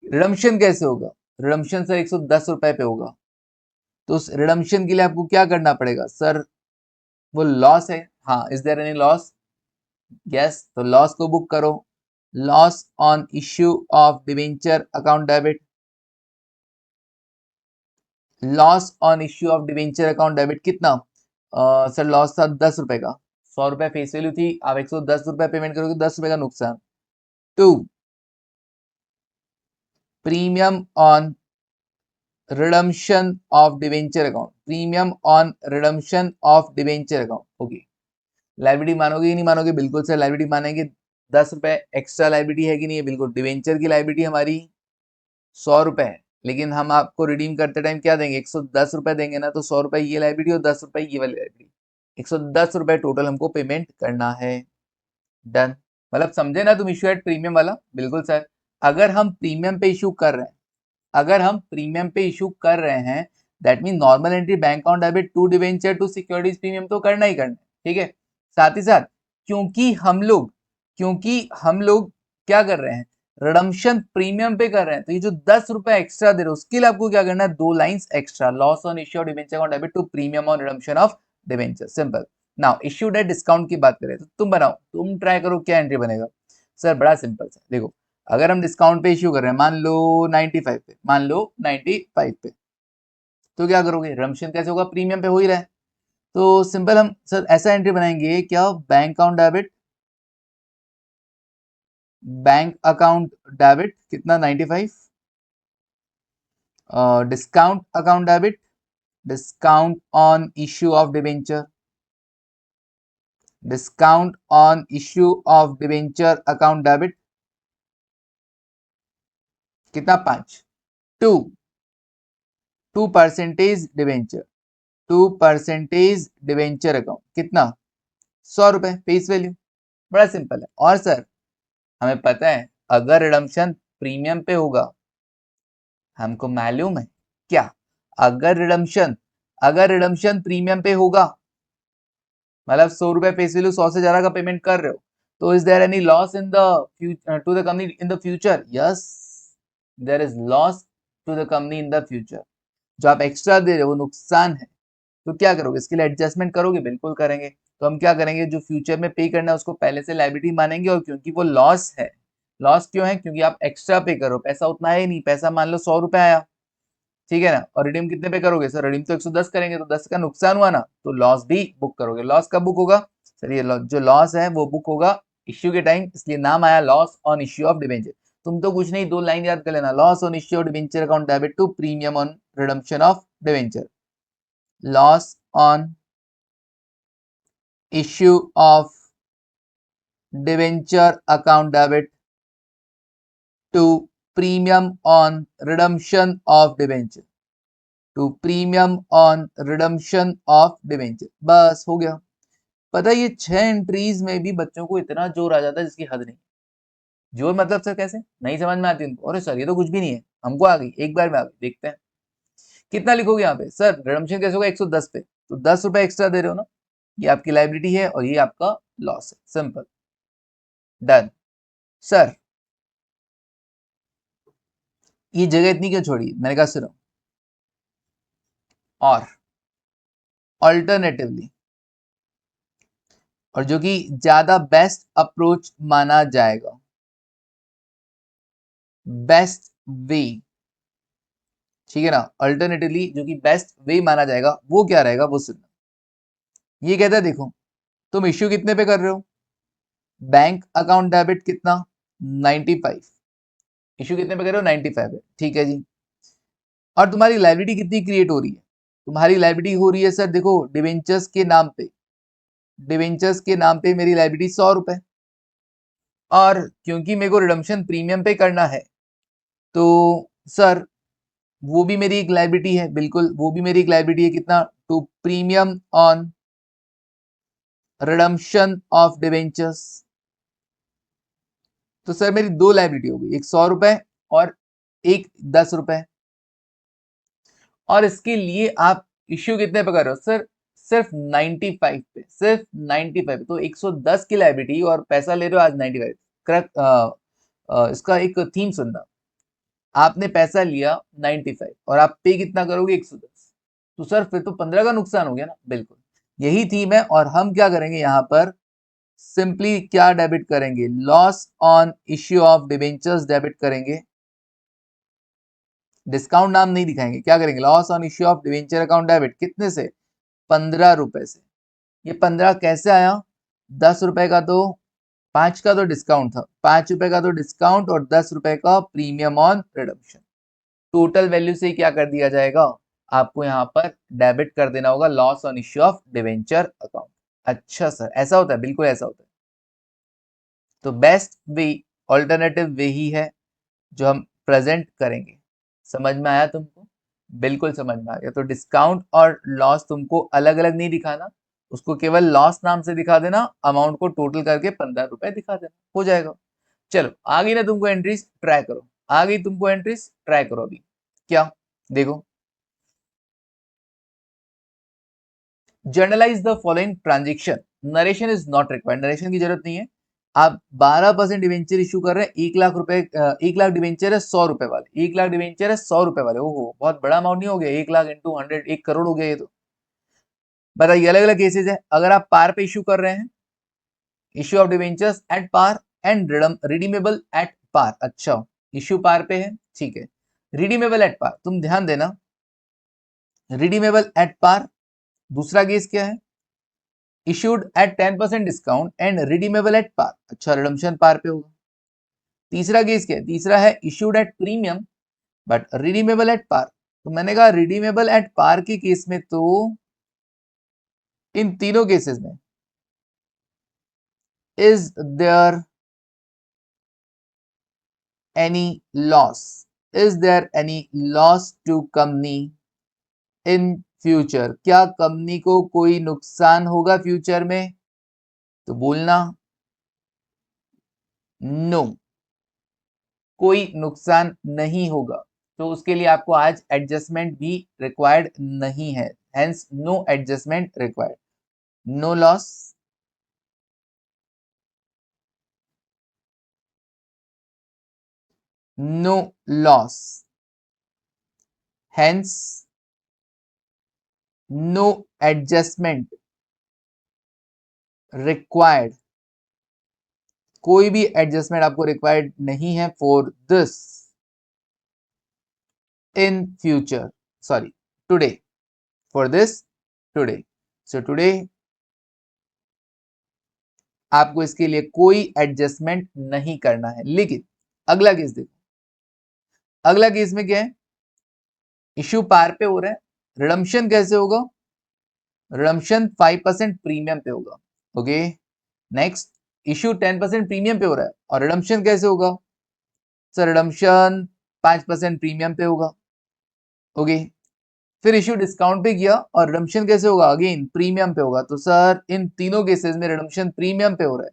रिडम्पशन कैसे होगा, रिडम्पशन सर 110 रुपए पे होगा, तो उस रिडम्पशन के लिए आपको क्या करना पड़ेगा, सर वो लॉस है, हाँ, is there any loss, yes, तो लॉस को बुक करो, loss on issue of debenture account debit, loss on issue of debenture account debit कितना, सर लॉस था 10 रुपए का, 100 रुपए फेस वैल्यू थी, आप 110 रुपए पेमेंट करोगे, 10 रुपए का नुकसान। To premium on redemption of debenture account, premium on redemption of debenture account. Okay, liability मानोगे ही नहीं मानोगे, बिल्कुल सर लाइबिलिटी मानेंगे, 10 रुपए एक्स्ट्रा लाइबिलिटी है कि नहीं है, बिल्कुल, डिवेंचर की लाइबिलिटी हमारी 100 रुपए है, लेकिन हम आपको रिडीम करते टाइम क्या देंगे, 110 रुपए देंगे ना, तो 100 रुपए ये लाइबिलिटी और 10 रुपए ये वाली लाइबिलिटी, 110 रुपए टोटल हमको पेमेंट करना है। डन, मतलब समझे ना तुम, इश्यू एट प्रीमियम वाला, बिल्कुल सर, अगर हम प्रीमियम पे इशू कर रहे हैं, अगर हम प्रीमियम पे इशू कर रहे हैं, that mean normal entry bank account debit to debenture to securities premium तो करना ही करना है, ठीक है। साथ ही साथ क्योंकि हम लोग क्या कर रहे हैं, रिडम्पशन प्रीमियम पे कर रहे हैं, तो ये जो 10 रुपए एक्स्ट्रा दे रहे हो उसके लिए आपको क्या करना है, 2 lines extra, loss on issue of debenture account debit to premium on redemption of debenture, simple. Now issue at discount की बात करें तो तुम बनाओ, तुम ट्राई करो क्या एंट्री बनेगा। सर बड़ा सिंपल है, देखो अगर हम डिस्काउंट पे इश्यू कर रहे हैं, मान लो 95 पे, मान लो 95 पे, तो क्या करोगे, रिडम्पशन कैसे होगा, प्रीमियम पे हो ही रहा है। तो सिंपल हम सर ऐसा एंट्री बनाएंगे, क्या bank account debit, bank account debit कितना 95, discount account debit, discount on issue of debenture, discount on issue of debenture account debit कितना 5, 2, 2% डिबेंचर, 2% डिबेंचर अकाउंट कितना 100 रुपए फेस वैल्यू। बड़ा सिंपल है। और सर हमें पता है अगर रिडम्पशन प्रीमियम पे होगा, हमको मालूम है क्या, अगर रिडम्पशन प्रीमियम पे होगा, मतलब 100 रुपए फेस वैल्यू 100 से ज्यादा का पेमेंट कर रहे हो, तो is there any loss in the to the company in the future? Yes, there is loss to the company in the future. जो आप एक्स्ट्रा दे रहे हो वो नुकसान है, तो क्या करोगे, इसके लिए एडजस्टमेंट करोगे? बिल्कुल करेंगे। तो हम क्या करेंगे, जो फ्यूचर में पे करना है उसको पहले से लायबिलिटी मानेंगे, और क्योंकि वो लॉस है, लॉस क्यों है, क्योंकि आप एक्स्ट्रा पे करो, पैसा उतना है ही नहीं, पैसा मान लो 100 रुपए आया, ठीक है ना, और रिडीम कितने पे करोगे, सर रिडीम तो 110 करेंगे, तो 10 का नुकसान हुआ ना, तो लॉस भी बुक करोगे। लॉस कब बुक होगा, सर ये जो लॉस है वो बुक होगा इश्यू के टाइम, इसलिए नाम आया loss on issue of debenture. तुम तो कुछ नहीं, 2 लाइन याद कर लेना, loss on issue of debenture account debit to premium on redemption of debenture, loss on issue of debenture account debit to premium on redemption of debenture, to premium on redemption of debenture। बस हो गया। पता है ये 6 entries में भी बच्चों को इतना जोर आ जाता है जिसकी हद नहीं। जोर मतलब सर कैसे, नहीं समझ में आती उनको, अरे सर ये तो कुछ भी नहीं है, हमको आ गई, एक बार में आ गई, देखते हैं कितना लिखोगे यहाँ पे। सर रिडम्पशन कैसे होगा, 110 पे, तो 10 रुपए एक्स्ट्रा दे रहे हो ना, ये आपकी लाइबिलिटी है और ये आपका लॉस है, सिंपल डन। सर ये जगह इतनी क्यों छोड़ी, मैंने कहा सुनो, और ऑल्टरनेटिवली, और जो कि ज्यादा बेस्ट अप्रोच माना जाएगा, बेस्ट वे, ठीक है ना, अल्टरनेटिवली जो कि बेस्ट वे माना जाएगा वो क्या रहेगा वो सुनना। ये कहता है देखो तुम इश्यू कितने पे कर रहे हो, बैंक अकाउंट डेबिट कितना 95, इश्यू कितने पे कर रहे हो 95 है, ठीक है जी, और तुम्हारी लाइबिलिटी कितनी क्रिएट हो रही है, तुम्हारी लाइबिलिटी हो रही है सर देखो डिवेंचर्स के नाम पे, डिवेंचर्स के नाम पे मेरी लाइबिलिटी 100 रुपए, और क्योंकि मेरे को रिडम्पशन प्रीमियम पे करना है, तो सर वो भी मेरी एक लाइबिलिटी है, बिल्कुल वो भी मेरी एक लाइबिलिटी है, कितना, to premium on redemption of debentures. तो सर मेरी 2 लाइबिलिटी हो गई, एक 100 रुपए और एक 10 रुपए, और इसके लिए आप इश्यू कितने पे कर रहे हो, सर सिर्फ 95 पे, सिर्फ 95 पे, तो 110 की लाइबिलिटी और पैसा ले रहे हो आज 95। करेक्ट, इसका एक थीम सुनना, आपने पैसा लिया 95 और आप पे कितना करोगे 110, तो सर फिर तो 15 का नुकसान हो गया ना, बिल्कुल यही थीम है। और हम क्या करेंगे यहाँ पर, सिंपली क्या डेबिट करेंगे, loss on issue of debentures debit करेंगे, डिस्काउंट नाम नहीं दिखाएंगे, क्या करेंगे, loss on issue of debenture account debit कितने से, 15 रुपए से। ये 15 कैसे आया, 10 रुपए का तो 5 का तो डिस्काउंट था, 5 रुपए का तो डिस्काउंट और 10 रुपए का premium on redemption, total value से क्या कर दिया जाएगा, आपको यहाँ पर डेबिट कर देना होगा loss on issue of debenture account. अच्छा सर ऐसा होता है, बिल्कुल ऐसा होता है। तो बेस्ट वे ऑल्टरनेटिव वे ही है जो हम प्रेजेंट करेंगे। समझ में आया तुमको, बिल्कुल समझ में आ गया। तो डिस्काउंट और लॉस तुमको अलग अलग नहीं दिखाना, उसको केवल लॉस नाम से दिखा देना, अमाउंट को टोटल करके 15 रुपए दिखा देना, हो जाएगा। चलो आ गई ना तुमको एंट्रीज, ट्राई करो, आ गई तुमको एंट्रीज, ट्राई करो अभी क्या, देखो generalized the following transaction, narration is not required, narration की जरूरत नहीं है। आप 12% डिवेंचर इशू कर रहे हैं, 1 लाख रुपए, 1 लाख डिवेंचर है 100 रुपए वाले, 1 लाख डिवेंचर है 100 रुपए वाले, ओहो बहुत बड़ा अमाउंट नहीं हो गया, 1 लाख इंटू 100 1 करोड़ हो गया ये तो। बताइए, अलग अलग केसेस है। अगर आप पार पे इश्यू कर रहे हैं, issue of debentures at par and redeemable at par. अच्छा, इश्यू पार पे है, ठीक है। रिडीमेबल एट पार, तुम ध्यान देना, रिडीमेबल एट पार। दूसरा केस क्या है, issued at 10% discount and redeemable at par. अच्छा, रिडम्पशन पार पे होगा। तीसरा केस क्या है, तीसरा है issued at premium but redeemable at par. तो मैंने कहा रिडीमेबल एट पार के केस में तो इन तीनों केसेस में is there any loss, is there any loss to company in future, क्या कंपनी को कोई नुकसान होगा फ्यूचर में? तो बोलना नो, कोई नुकसान नहीं होगा। तो उसके लिए आपको आज एडजस्टमेंट भी रिक्वायर्ड नहीं है, hence no adjustment required, no loss, no loss, hence no adjustment required, कोई भी एडजस्टमेंट आपको रिक्वायर्ड नहीं है for this in future, sorry today, for this today. So today आपको इसके लिए कोई एडजस्टमेंट नहीं करना है। लेकिन अगला केस देखो, अगला केस में क्या है, इश्यू पार पे हो रहा है, रिडम्पशन कैसे होगा, रिडम्पशन 5% प्रीमियम पे होगा। ओके, नेक्स्ट, इश्यू 10% प्रीमियम पे हो रहा है और रिडम्पशन कैसे होगा, सर रिडम्पशन 5% प्रीमियम पे होगा। ओके, फिर इश्यू डिस्काउंट पे किया और रिडम्पशन कैसे होगा, अगेन प्रीमियम पे होगा। तो सर इन तीनों केसेस में रिडम्पशन प्रीमियम पे हो रहा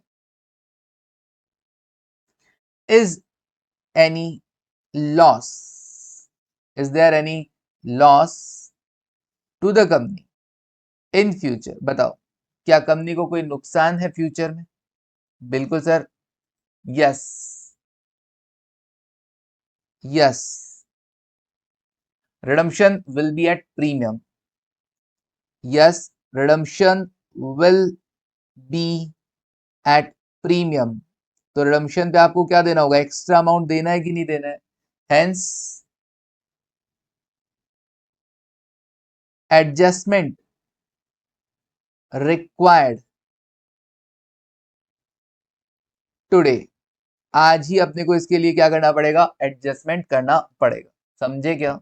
है। Is any loss, is there any loss to the company in future, बताओ क्या कंपनी को कोई नुकसान है फ्यूचर में? बिल्कुल sir, yes, yes, redemption will be at premium, yes, redemption will be at premium। तो redemption पे आपको क्या देना होगा, एक्स्ट्रा अमाउंट देना है कि नहीं देना है, हेंस एडजस्टमेंट रिक्वायर्ड टुडे, आज ही अपने को इसके लिए क्या करना पड़ेगा, एडजस्टमेंट करना पड़ेगा। समझे क्या?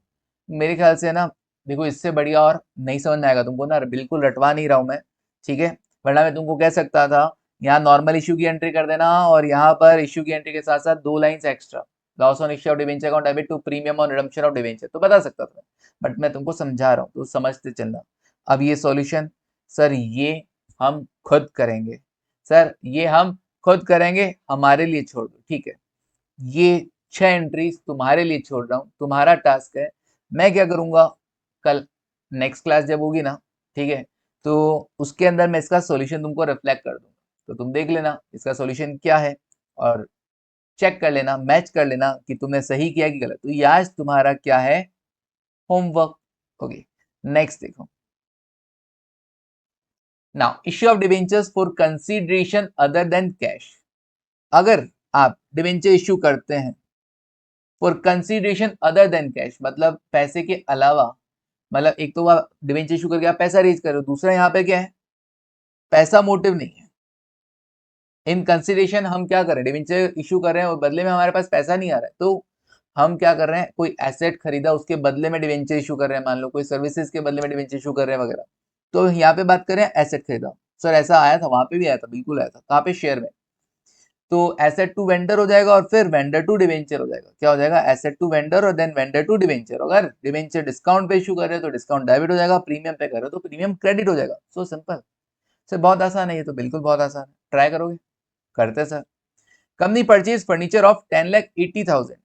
मेरे ख्याल से ना, देखो इससे बढ़िया और नहीं समझ में आएगा तुमको ना, बिल्कुल रटवा नहीं रहा हूं मैं, ठीक है। वरना मैं तुमको कह सकता था यहाँ नॉर्मल इश्यू की एंट्री कर देना और यहाँ पर इश्यू की एंट्री के साथ साथ 2 lines extra, loss on issue of debenture account debit to premium on redemption of debenture, तो बता सकता था। बट मैं तुमको समझा रहा हूँ तो समझते चलना। अब ये सॉल्यूशन सर ये हम खुद करेंगे, सर ये हम खुद करेंगे, हमारे लिए छोड़ दो, ठीक है। ये 6 एंट्रीज तुम्हारे लिए छोड़ रहा हूं, तुम्हारा टास्क है। मैं क्या करूंगा, कल नेक्स्ट क्लास जब होगी ना, ठीक है, तो उसके अंदर मैं इसका सॉल्यूशन तुमको रिफ्लेक्ट कर दूंगा, तो तुम देख लेना इसका सॉल्यूशन क्या है और चेक कर लेना, मैच कर लेना कि तुमने सही किया कि गलत। तो ये आज तुम्हारा क्या है, होमवर्क। ओके, नेक्स्ट देखो, now issue of debentures for consideration other than cash. अगर आप डिबेंचर इश्यू करते हैं for consideration other than cash, मतलब पैसे के अलावा, मतलब एक तो आप डिवेंचर इशू करके आप पैसा रेज कर रहे हो, दूसरा यहाँ पे क्या है, पैसा मोटिव नहीं है। इन कंसीडरेशन हम क्या कर रहे हैं, डिवेंचर इशू कर रहे हैं और बदले में हमारे पास पैसा नहीं आ रहा है, तो हम क्या कर रहे हैं, कोई एसेट खरीदा उसके बदले में डिवेंचर इशू कर रहे हैं, मान लो कोई सर्विसेज के बदले में डिवेंचर इशू कर रहे हैं वगैरह। तो यहाँ पे बात करें एसेट खरीदा, सर ऐसा आया था, वहां पे भी आया था, बिल्कुल आया था, कहाँ पे, शेयर में। तो एसेट टू वेंडर हो जाएगा और फिर वेंडर टू डिवेंचर हो जाएगा, क्या हो जाएगा, एसेट टू वेंडर और देन वेंडर टू डिवेंचर। अगर डिवेंचर डिस्काउंट पे इशू कर रहे हो तो डिस्काउंट डेबिट हो जाएगा, प्रीमियम पे कर रहे हो तो प्रीमियम क्रेडिट हो जाएगा। So simple. सर बहुत आसान है ये तो, बिल्कुल बहुत आसान है, ट्राई करोगे? करते sir. Company purchase furniture of 10,80,000,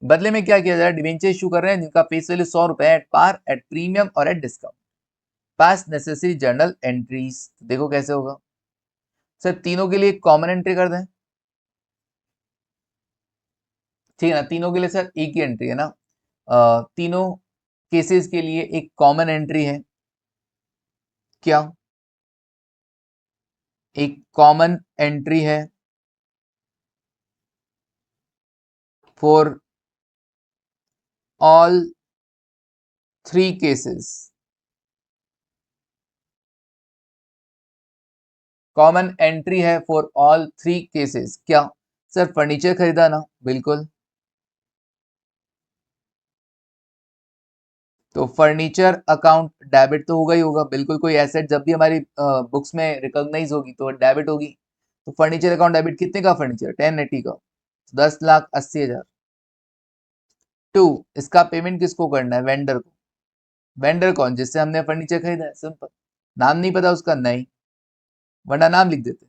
बदले में क्या किया जाए, डिवेंचर इशू कर रहे हैं जिनका फेस वैल्यू 100 रुपए, एट पार, एट प्रीमियम और at discount, pass necessary journal entries. देखो कैसे होगा, सर तीनों के लिए कॉमन एंट्री कर दें, ठीक है ना, तीनों के लिए सर एक ही एंट्री है ना, तीनों केसेस के लिए एक कॉमन एंट्री है, क्या एक कॉमन एंट्री है for all 3 cases? Common entry है फॉर ऑल 3 केसेस क्या? सर फर्नीचर खरीदा ना, बिल्कुल। तो फर्नीचर अकाउंट डेबिट तो होगा ही होगा, बिल्कुल। कोई एसेट जब भी हमारी बुक्स में रिकॉग्नाइज होगी तो डेबिट होगी। तो फर्नीचर अकाउंट डेबिट कितने का फर्नीचर? 1080 का, 10,80,000। टू, इसका पेमेंट किसको करना है? वेंडर को। वेंडर कौन? जिससे हमने फर्नीचर खरीदा है, सिंपल। नाम नहीं पता उसका? नहीं, वरना नाम लिख देते।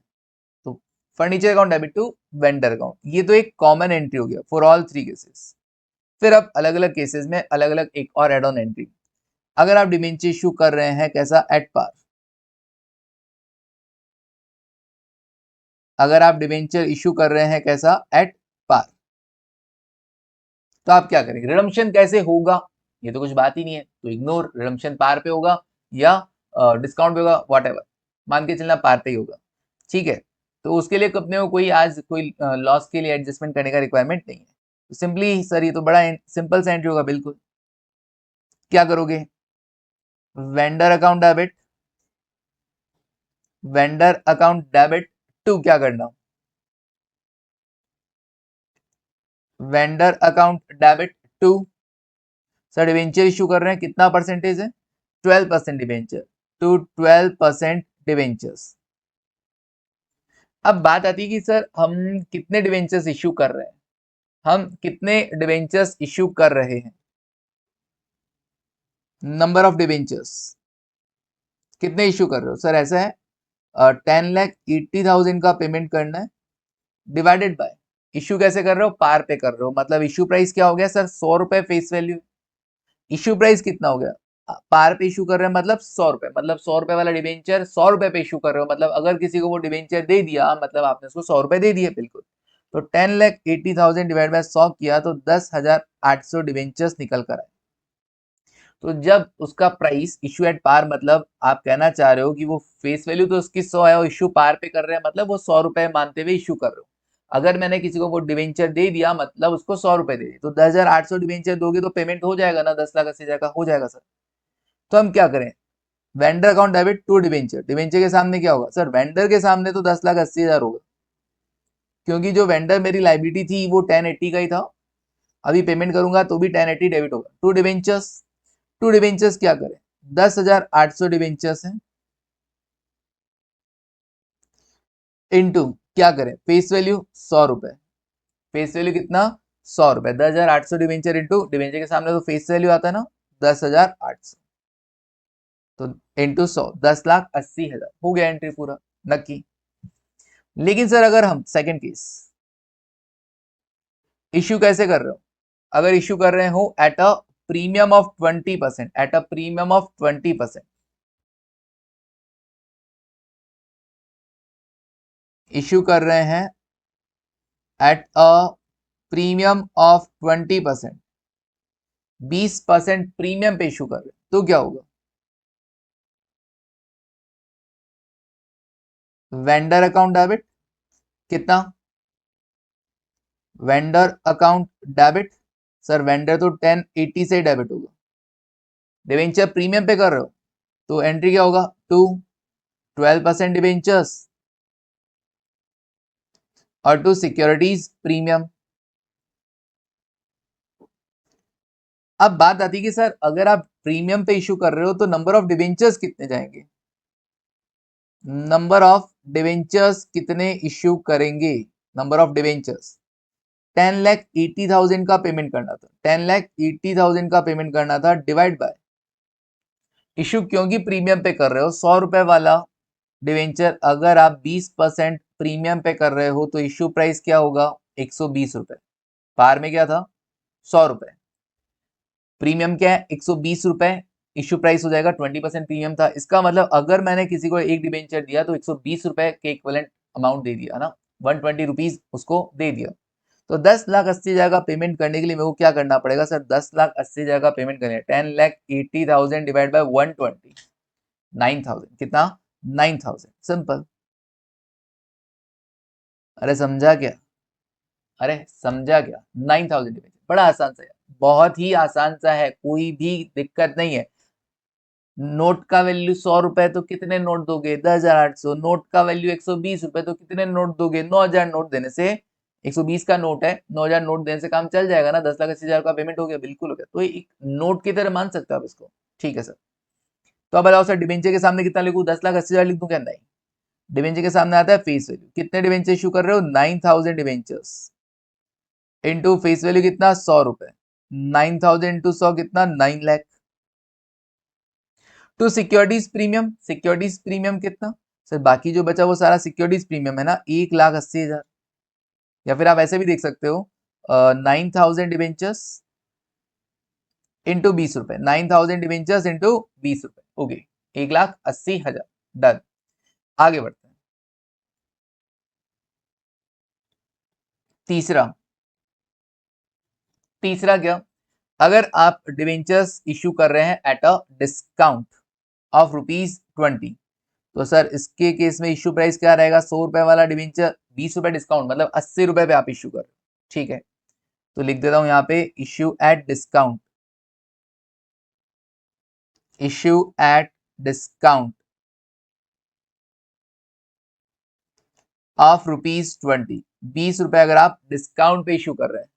तो furniture account debit to vendor account, ये तो एक कॉमन एंट्री हो गया फॉर ऑल 3 केसेस। फिर अब अलग अलग केसेस में अलग अलग एक और एड ऑन एंट्री। अगर आप डिबेंचर इशू कर रहे हैं कैसा? At par. अगर आप डिबेंचर इशू कर रहे हैं कैसा? एट पार, तो आप क्या करेंगे? रिडम्पशन कैसे होगा? ये तो कुछ बात ही नहीं है, तो इग्नोर। रिडम्पशन पार पे होगा या डिस्काउंट पे होगा, वॉट एवर, मान के चलना पार पे ही होगा। ठीक है, तो उसके लिए अपने को कोई आज कोई लॉस के लिए एडजस्टमेंट करने का रिक्वायरमेंट नहीं है। तो सिंपली सर ये तो बड़ा सिंपल सा एंट्री होगा, बिल्कुल। क्या करोगे? Vendor account debit, vendor account debit to क्या करना? Vendor account debit to, sir debenture issue कर रहे हैं, कितना परसेंटेज है? 12% डिवेंचर टू 12% डिवेंचर्स। अब बात आती है कि सर हम कितने डिवेंचर्स इशू कर रहे हैं, हम कितने डिवेंचर्स इशू कर रहे हैं। नंबर ऑफ डिवेंचर्स कितने इशू कर रहे हो? सर ऐसा है 10,80,000 का पेमेंट करना है, डिवाइडेड बाय इशू कैसे कर रहे हो? पार पे कर रहे हो, मतलब इशू प्राइस क्या हो गया सर? 100 रुपए फेस वैल्यू। इशू प्राइस कितना हो गया? पार पे इशू कर रहे हैं मतलब 100 रुपए, मतलब 100 रुपए वाला डिवेंचर 100 रुपए पे इशू कर रहे हो, मतलब अगर किसी को वो डिवेंचर दे दिया मतलब आपने उसको 100 रुपए दे दिए, बिल्कुल। तो 10,80,000 डिवाइड बाय 100 किया तो 10,800 डिवेंचर्स निकल कर आए। तो जब उसका प्राइस इशू एट पार, मतलब आप कहना चाह रहे हो कि वो फेस वैल्यू तो उसकी 100 है और इशू पार पे कर रहे हैं, मतलब वो 100 रुपए मानते हुए इशू कर रहे हो। अगर मैंने किसी को वो डिवेंचर दे दिया मतलब उसको 100 रुपए दे दिए, तो 10,800 डिवेंचर दोगे तो पेमेंट हो जाएगा ना, 10,80,000 का हो जाएगा सर। तो हम क्या करें? Vendor account debit to debenture. Debenture के सामने क्या होगा सर? वेंडर के सामने तो 10,80,000 होगा, क्योंकि जो वेंडर मेरी लाइबिलिटी थी वो 1080 का ही था। अभी पेमेंट करूंगा तो भी 1080 डेबिट होगा। टू डिवेंचर्स, टू डिवेंचर्स क्या करें? 10,800 डिवेंचर्स हैं, इनटू क्या करें? फेस वैल्यू 100 रुपए। फेस वैल्यू कितना? 100 रुपए। 10,800 डिवेंचर इंटू डिवेंचर के सामने तो फेस वैल्यू आता है ना 10,800, तो इंटू 100, 10,80,000 हो गया एंट्री पूरा, नक्की। लेकिन सर अगर हम सेकंड केस इश्यू कैसे कर रहे हो? अगर इश्यू कर रहे हो at a premium of 20%, at a premium of 20%, issue कर रहे हैं at a premium of 20%, 20% premium पे इश्यू कर रहे हैं, तो क्या होगा? वेंडर अकाउंट डेबिट कितना? Vendor account debit, sir vendor तो 1080 से डेबिट होगा। डिवेंचर प्रीमियम पे कर रहे हो तो एंट्री क्या होगा? टू 12% डिवेंचर्स और टू सिक्योरिटीज प्रीमियम। अब बात आती है कि सर अगर आप प्रीमियम पे इशू कर रहे हो तो नंबर ऑफ डिवेंचर्स कितने जाएंगे? नंबर ऑफ डिवेंचर्स कितने इश्यू करेंगे? नंबर ऑफ डिवेंचर्स 10,80,000 का पेमेंट करना था, 10,80,000 का पेमेंट करना था, डिवाइड बाय इशू, क्योंकि प्रीमियम पे कर रहे हो 100 रुपए वाला डिवेंचर, अगर आप 20% प्रीमियम पे कर रहे हो तो इशू प्राइस क्या होगा? 120 रुपए। पार में क्या था? 100 रुपए। प्रीमियम क्या है? 120 रुपए। इशू प्राइस हो जाएगा 20% प्रीमियम था, इसका मतलब अगर मैंने किसी को एक डिवेंचर दिया तो 120 रुपए के इक्वलेंट अमाउंट दे दिया ना, 120 रुपीज उसको दे दिया। तो 10,80,000 का पेमेंट करने के लिए मेरे को क्या करना पड़ेगा सर? 10,80,000 का पेमेंट करना है, 10,80,000 डिवाइड बाय 120, 9,000 कितना 9,000 सिंपल। अरे समझा क्या, अरे समझा क्या 9,000 डिवेंचर, बड़ा आसान सा है, बहुत ही आसान सा है, कोई भी दिक्कत नहीं है। नोट का वैल्यू 100 रुपए तो कितने नोट दोगे 10,800, नोट का वैल्यू 120 रुपए तो कितने नोट दोगे 9,000 नोट देने से, 120 का नोट है 9,000 नोट देने से काम चल जाएगा ना, 10,80,000 का पेमेंट हो गया, बिल्कुल हो गया, तो एक नोट की तरह मान सकते हो आप इसको। ठीक है सर, तो अब बताओ सर डिवेंचर के सामने कितना लिखूं, 10,80,000 लिख दूं क्या, नहीं, डिवेंचर के सामने आता है फेस वैल्यू, कितने डिवेंचर इशू कर रहे हो 9,000 डिवेंचर्स इंटू फेस वैल्यू कितना 100 रुपए, 9,000 इंटू 100 कितना 9 लाख। तो सिक्योरिटीज प्रीमियम, सिक्योरिटीज प्रीमियम कितना सर, बाकी जो बचा वो सारा सिक्योरिटीज प्रीमियम है ना, 1,80,000, या फिर आप ऐसे भी देख सकते हो 9,000 डिवेंचर्स इंटू 20 रुपए, 9,000 डिवेंचर्स इंटू 20 रुपए, ओके 1,80,000, डन। आगे बढ़ते हैं, तीसरा, तीसरा क्या, अगर आप डिवेंचर्स इश्यू कर रहे हैं एट अ डिस्काउंट ऑफ ₹20, तो सर इसके केस में इश्यू प्राइस क्या रहेगा, 100 रुपए वाला डिवेंचर 20 रुपए डिस्काउंट, मतलब 80 रुपए पे आप इश्यू कर रहे हो, ठीक है, तो लिख देता हूं यहाँ पे issue at discount, issue at discount of ₹20, 20 रुपए अगर आप डिस्काउंट पे इश्यू कर रहे हैं,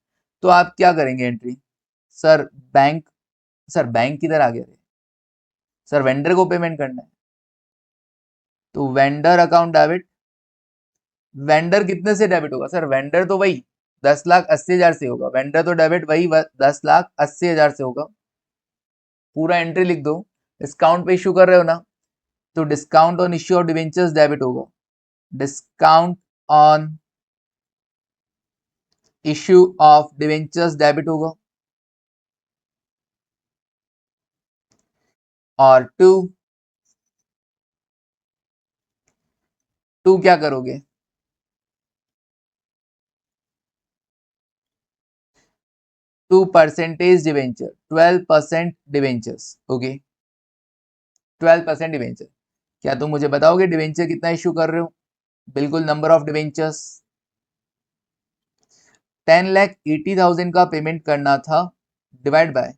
तो आप क्या करेंगे entry, sir bank, sir bank किधर आ गया, सर वेंडर को पेमेंट करना है, तो वेंडर अकाउंट डेबिट, वेंडर कितने से डेबिट होगा सर, वेंडर तो वही 10,80,000 से होगा, वेंडर तो डेबिट वही 10,80,000 से होगा, पूरा एंट्री लिख दो, डिस्काउंट पे इश्यू कर रहे हो ना, तो discount on issue of debentures debit होगा, discount on issue of debentures debit होगा, और टू क्या करोगे, to percentage debenture, 12% debentures, okay 12% debenture, क्या तुम मुझे बताओगे डिवेंचर कितना इश्यू कर रहे हो, बिल्कुल नंबर ऑफ डिवेंचर्स 10,80,000 का पेमेंट करना था, divide by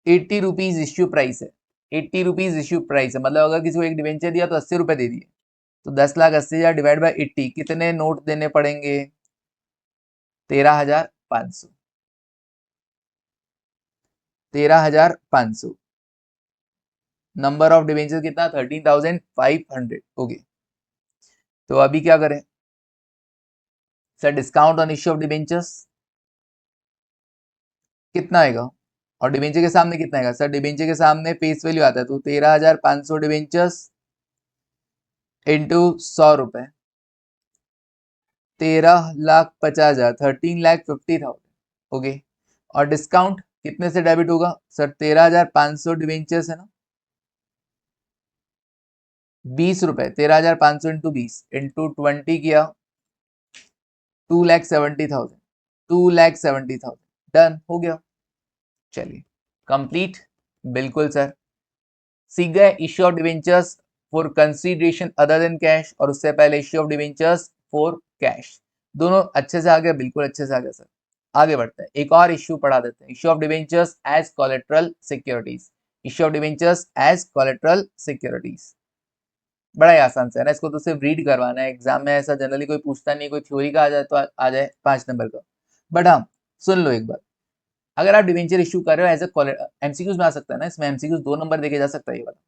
80 rupees issue price है, 80 रुपीज इश्यू प्राइस है, मतलब अगर किसी को एक डिवेंचर दिया तो 80 रुपए दे दिए, तो 10,80,000 डिवाइड बाय 80 कितने नोट देने पड़ेंगे, 13,500, 13,500, नंबर ऑफ डिवेंचर कितना 13,500, ओके, तो अभी क्या करें sir, discount on issue of debentures कितना आएगा, और डिवेंचर के सामने कितना आएगा सर, डिवेंचर के सामने फेस वैल्यू आता है, तो 13,500 डिवेंचर्स इंटू 100 रुपए, 13,50,000, 13,50,000, ओके, और डिस्काउंट कितने से डेबिट होगा सर, 13,500 डिवेंचर्स है ना, 20 रुपए, 13,500 इंटू 20 इंटू 20 किया 2,70,000, 2,70,000, डन हो गया, चलिए कंप्लीट, बिल्कुल सर, सीख गए issue of debentures for consideration other than cash, और उससे पहले issue of debentures for cash, दोनों अच्छे से आ गया, बिल्कुल अच्छे से आ गया सर। आगे बढ़ते हैं, एक और इश्यू पढ़ा देते हैं, issue of debentures as collateral securities, issue of debentures as collateral securities, बड़ा ही आसान से है ना, इसको तो सिर्फ रीड करवाना है, एग्जाम में ऐसा जनरली कोई पूछता नहीं, कोई थ्योरी का आ जाए तो आ जाए 5 नंबर का, बट हाँ सुन लो एक बार, अगर आप डिवेंचर इश्यू कर रहे हो एज ए एमसीक्यूज में आ सकता है ना, इसमें एमसीक्यूज 2 नंबर देके जा सकता है ये वाला।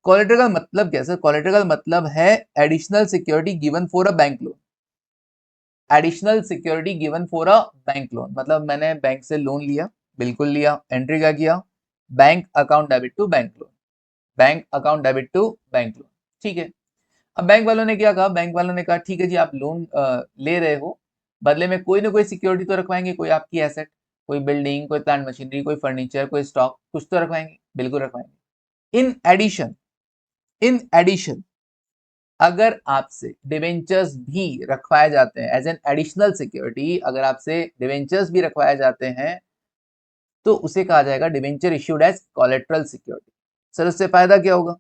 कोलेटरल का मतलब क्या सर, कोलेटरल का मतलब है additional security given for a bank loan, additional security given for a bank loan, मतलब मैंने बैंक से लोन लिया, बिल्कुल लिया, एंट्री क्या किया, bank account debit to bank loan, bank account debit to bank loan, ठीक है। अब बैंक वालों ने क्या कहा, बैंक वालों ने कहा ठीक है जी आप लोन ले रहे हो, बदले में कोई ना कोई सिक्योरिटी तो रखवाएंगे, कोई आपकी एसेट, कोई बिल्डिंग, कोई प्लांट मशीनरी, कोई फर्नीचर, कोई स्टॉक, कुछ तो रखवाएंगे, बिल्कुल रखवाएंगे। इन एडिशन अगर आपसे डिवेंचर्स भी रखवाए जाते हैं एज एन एडिशनल सिक्योरिटी, अगर आपसे डिवेंचर्स भी रखवाए जाते हैं, तो उसे कहा जाएगा debenture issued as collateral security. Sir उससे फायदा क्या होगा,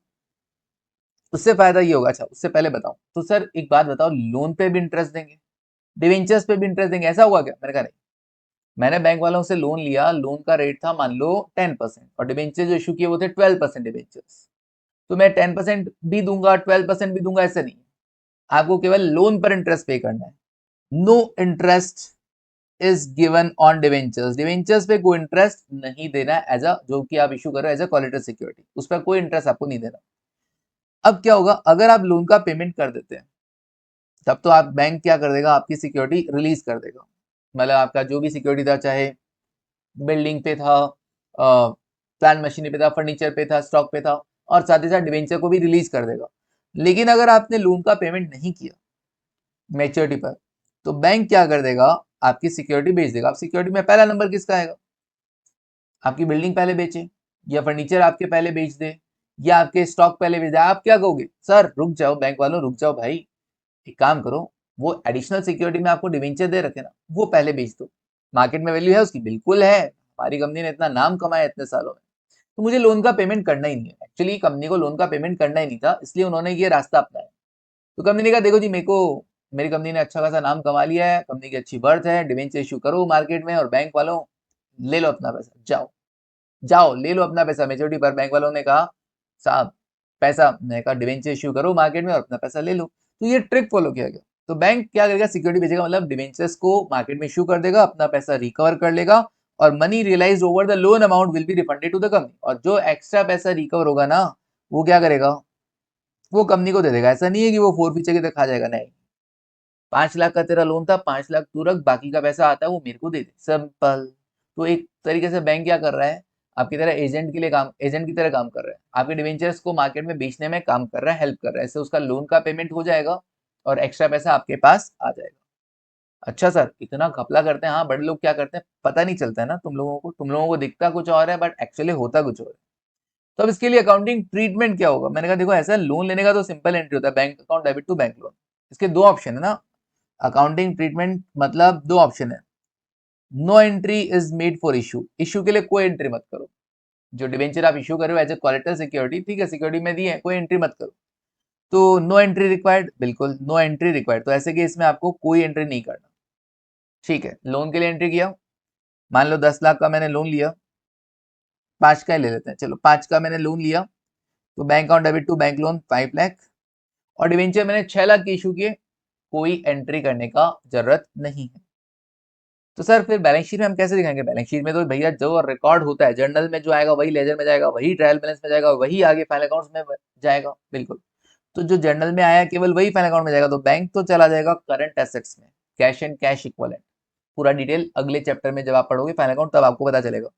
उससे फायदा ये होगा। अच्छा उससे पहले बताओ तो सर एक बात बताओ, लोन पे भी इंटरेस्ट देंगे, डिवेंचर्स पे भी इंटरेस्ट देंगे, ऐसा हुआ क्या? मैंने कहा नहीं, मैंने बैंक वालों से लोन लिया, लोन का रेट था मान लो 10% और डिवेंचर जो इशू किए वो थे 12% डिवेंचर्स, तो मैं 10% भी दूंगा 12% भी दूंगा, ऐसा नहीं। आपको केवल लोन पर इंटरेस्ट पे करना है। No interest is given on debentures, debentures पे कोई इंटरेस्ट नहीं देना एज अ, जो कि आप इशू कर रहे हो एज अ कोलेटरल सिक्योरिटी, उस पर कोई इंटरेस्ट आपको नहीं देना। अब क्या होगा, अगर आप लोन का पेमेंट कर देते हैं तब तो आप बैंक क्या कर देगा, आपकी सिक्योरिटी रिलीज कर देगा। मतलब आपका जो भी सिक्योरिटी था, चाहे बिल्डिंग पे था, प्लांट मशीनरी पे था, फर्नीचर पे था, स्टॉक पे था, और साथ ही साथ डिवेंचर को भी रिलीज कर देगा। लेकिन अगर आपने लोन का पेमेंट नहीं किया मैच्योरिटी पर, तो बैंक क्या कर देगा, आपकी सिक्योरिटी बेच देगा। आप सिक्योरिटी में पहला नंबर किसका आएगा, आपकी बिल्डिंग पहले बेचे, या फर्नीचर आपके पहले बेच दे, या आपके स्टॉक पहले बेच दे। आप क्या कहोगे, सर रुक जाओ बैंक वालों, रुक जाओ भाई, एक काम करो, वो एडिशनल सिक्योरिटी में आपको डिवेंचर दे रखे ना, वो पहले बेच दो, मार्केट में वैल्यू है उसकी, बिल्कुल है, हमारी कंपनी ने इतना नाम कमाया इतने सालों में, तो मुझे लोन का पेमेंट करना ही नहीं है। एक्चुअली कंपनी को लोन का पेमेंट करना ही नहीं था, इसलिए उन्होंने ये रास्ता अपनाया। तो कंपनी ने कहा देखो जी, मेरे को, मेरी कंपनी ने अच्छा खासा नाम कमा लिया है, कंपनी की अच्छी बर्थ है, डिवेंचर इशू करो मार्केट में, और बैंक वालों ले लो अपना पैसा, जाओ जाओ ले लो अपना पैसा मेच्योरिटी पर। बैंक वालों ने कहा साहब पैसा, मैंने कहा डिवेंचर इशू करो मार्केट में और अपना पैसा ले लो। तो ये ट्रिक फॉलो किया गया। तो बैंक क्या करेगा, सिक्योरिटी बेचेगा, मतलब डिवेंचर्स को मार्केट में इशू कर देगा, अपना पैसा रिकवर कर लेगा, और money realise over the loan amount will be refunded to the company. और जो एक्स्ट्रा पैसा रिकवर होगा ना, वो क्या करेगा, वो कंपनी को दे देगा। ऐसा नहीं है कि वो फोर पीछे के तक खा जाएगा, नहीं। 5 लाख का तेरा लोन था, 5 लाख तू रख, बाकी का पैसा आता है वो मेरे को दे दे, सिंपल। तो एक तरीके से बैंक क्या कर रहा है, आपकी तरह एजेंट के लिए काम, एजेंट की तरह काम कर रहा है, आपके डिवेंचर्स को मार्केट में बेचने में काम कर रहा है, हेल्प कर रहा है, इससे उसका लोन का पेमेंट हो जाएगा और एक्स्ट्रा पैसा आपके पास आ जाएगा। अच्छा सर, इतना घपला करते हैं, हाँ बड़े लोग क्या करते हैं पता नहीं चलता है ना, तुम लोगों को दिखता कुछ और है बट एक्चुअली होता कुछ और है। तो अब इसके लिए अकाउंटिंग ट्रीटमेंट क्या होगा, मैंने कहा देखो ऐसा लोन लेने का तो सिंपल एंट्री होता है, bank account debit to bank loan. इसके दो ऑप्शन है ना, अकाउंटिंग ट्रीटमेंट मतलब दो ऑप्शन है। No entry is made for issue, issue के लिए कोई एंट्री मत करो। जो डिवेंचर आप इशू कर रहे हो एज ए कोलेटरल सिक्योरिटी, ठीक है, सिक्योरिटी में दी है, कोई एंट्री मत करो। तो नो एंट्री रिक्वायर्ड, बिल्कुल नो एंट्री रिक्वायर्ड, तो ऐसे केस में आपको कोई एंट्री नहीं करना। ठीक है, लोन के लिए एंट्री किया, मान लो 10 लाख का मैंने लोन लिया, 5 का ही ले लेते हैं, चलो 5 का मैंने लोन लिया, तो bank account debit to bank loan 5 lakh, और डिवेंचर मैंने 6 लाख के इशू किए, कोई एंट्री करने का जरूरत नहीं है। तो सर फिर बैलेंस शीट में हम कैसे दिखाएंगे, बैलेंस शीट में तो भैया जो रिकॉर्ड होता है जर्नल में जो आएगा वही लेजर में जाएगा, वही ट्रायल बैलेंस में जाएगा, वही आगे फाइनल अकाउंट्स में जाएगा, बिल्कुल। तो जो जर्नल में आया केवल वही फाइनल अकाउंट में जाएगा, तो बैंक तो चला जाएगा करंट एसेट्स में, कैश एंड कैश इक्वलेंट। पूरा डिटेल अगले चैप्टर में जब आप पढ़ोगे फाइनल अकाउंट तब आपको पता चलेगा।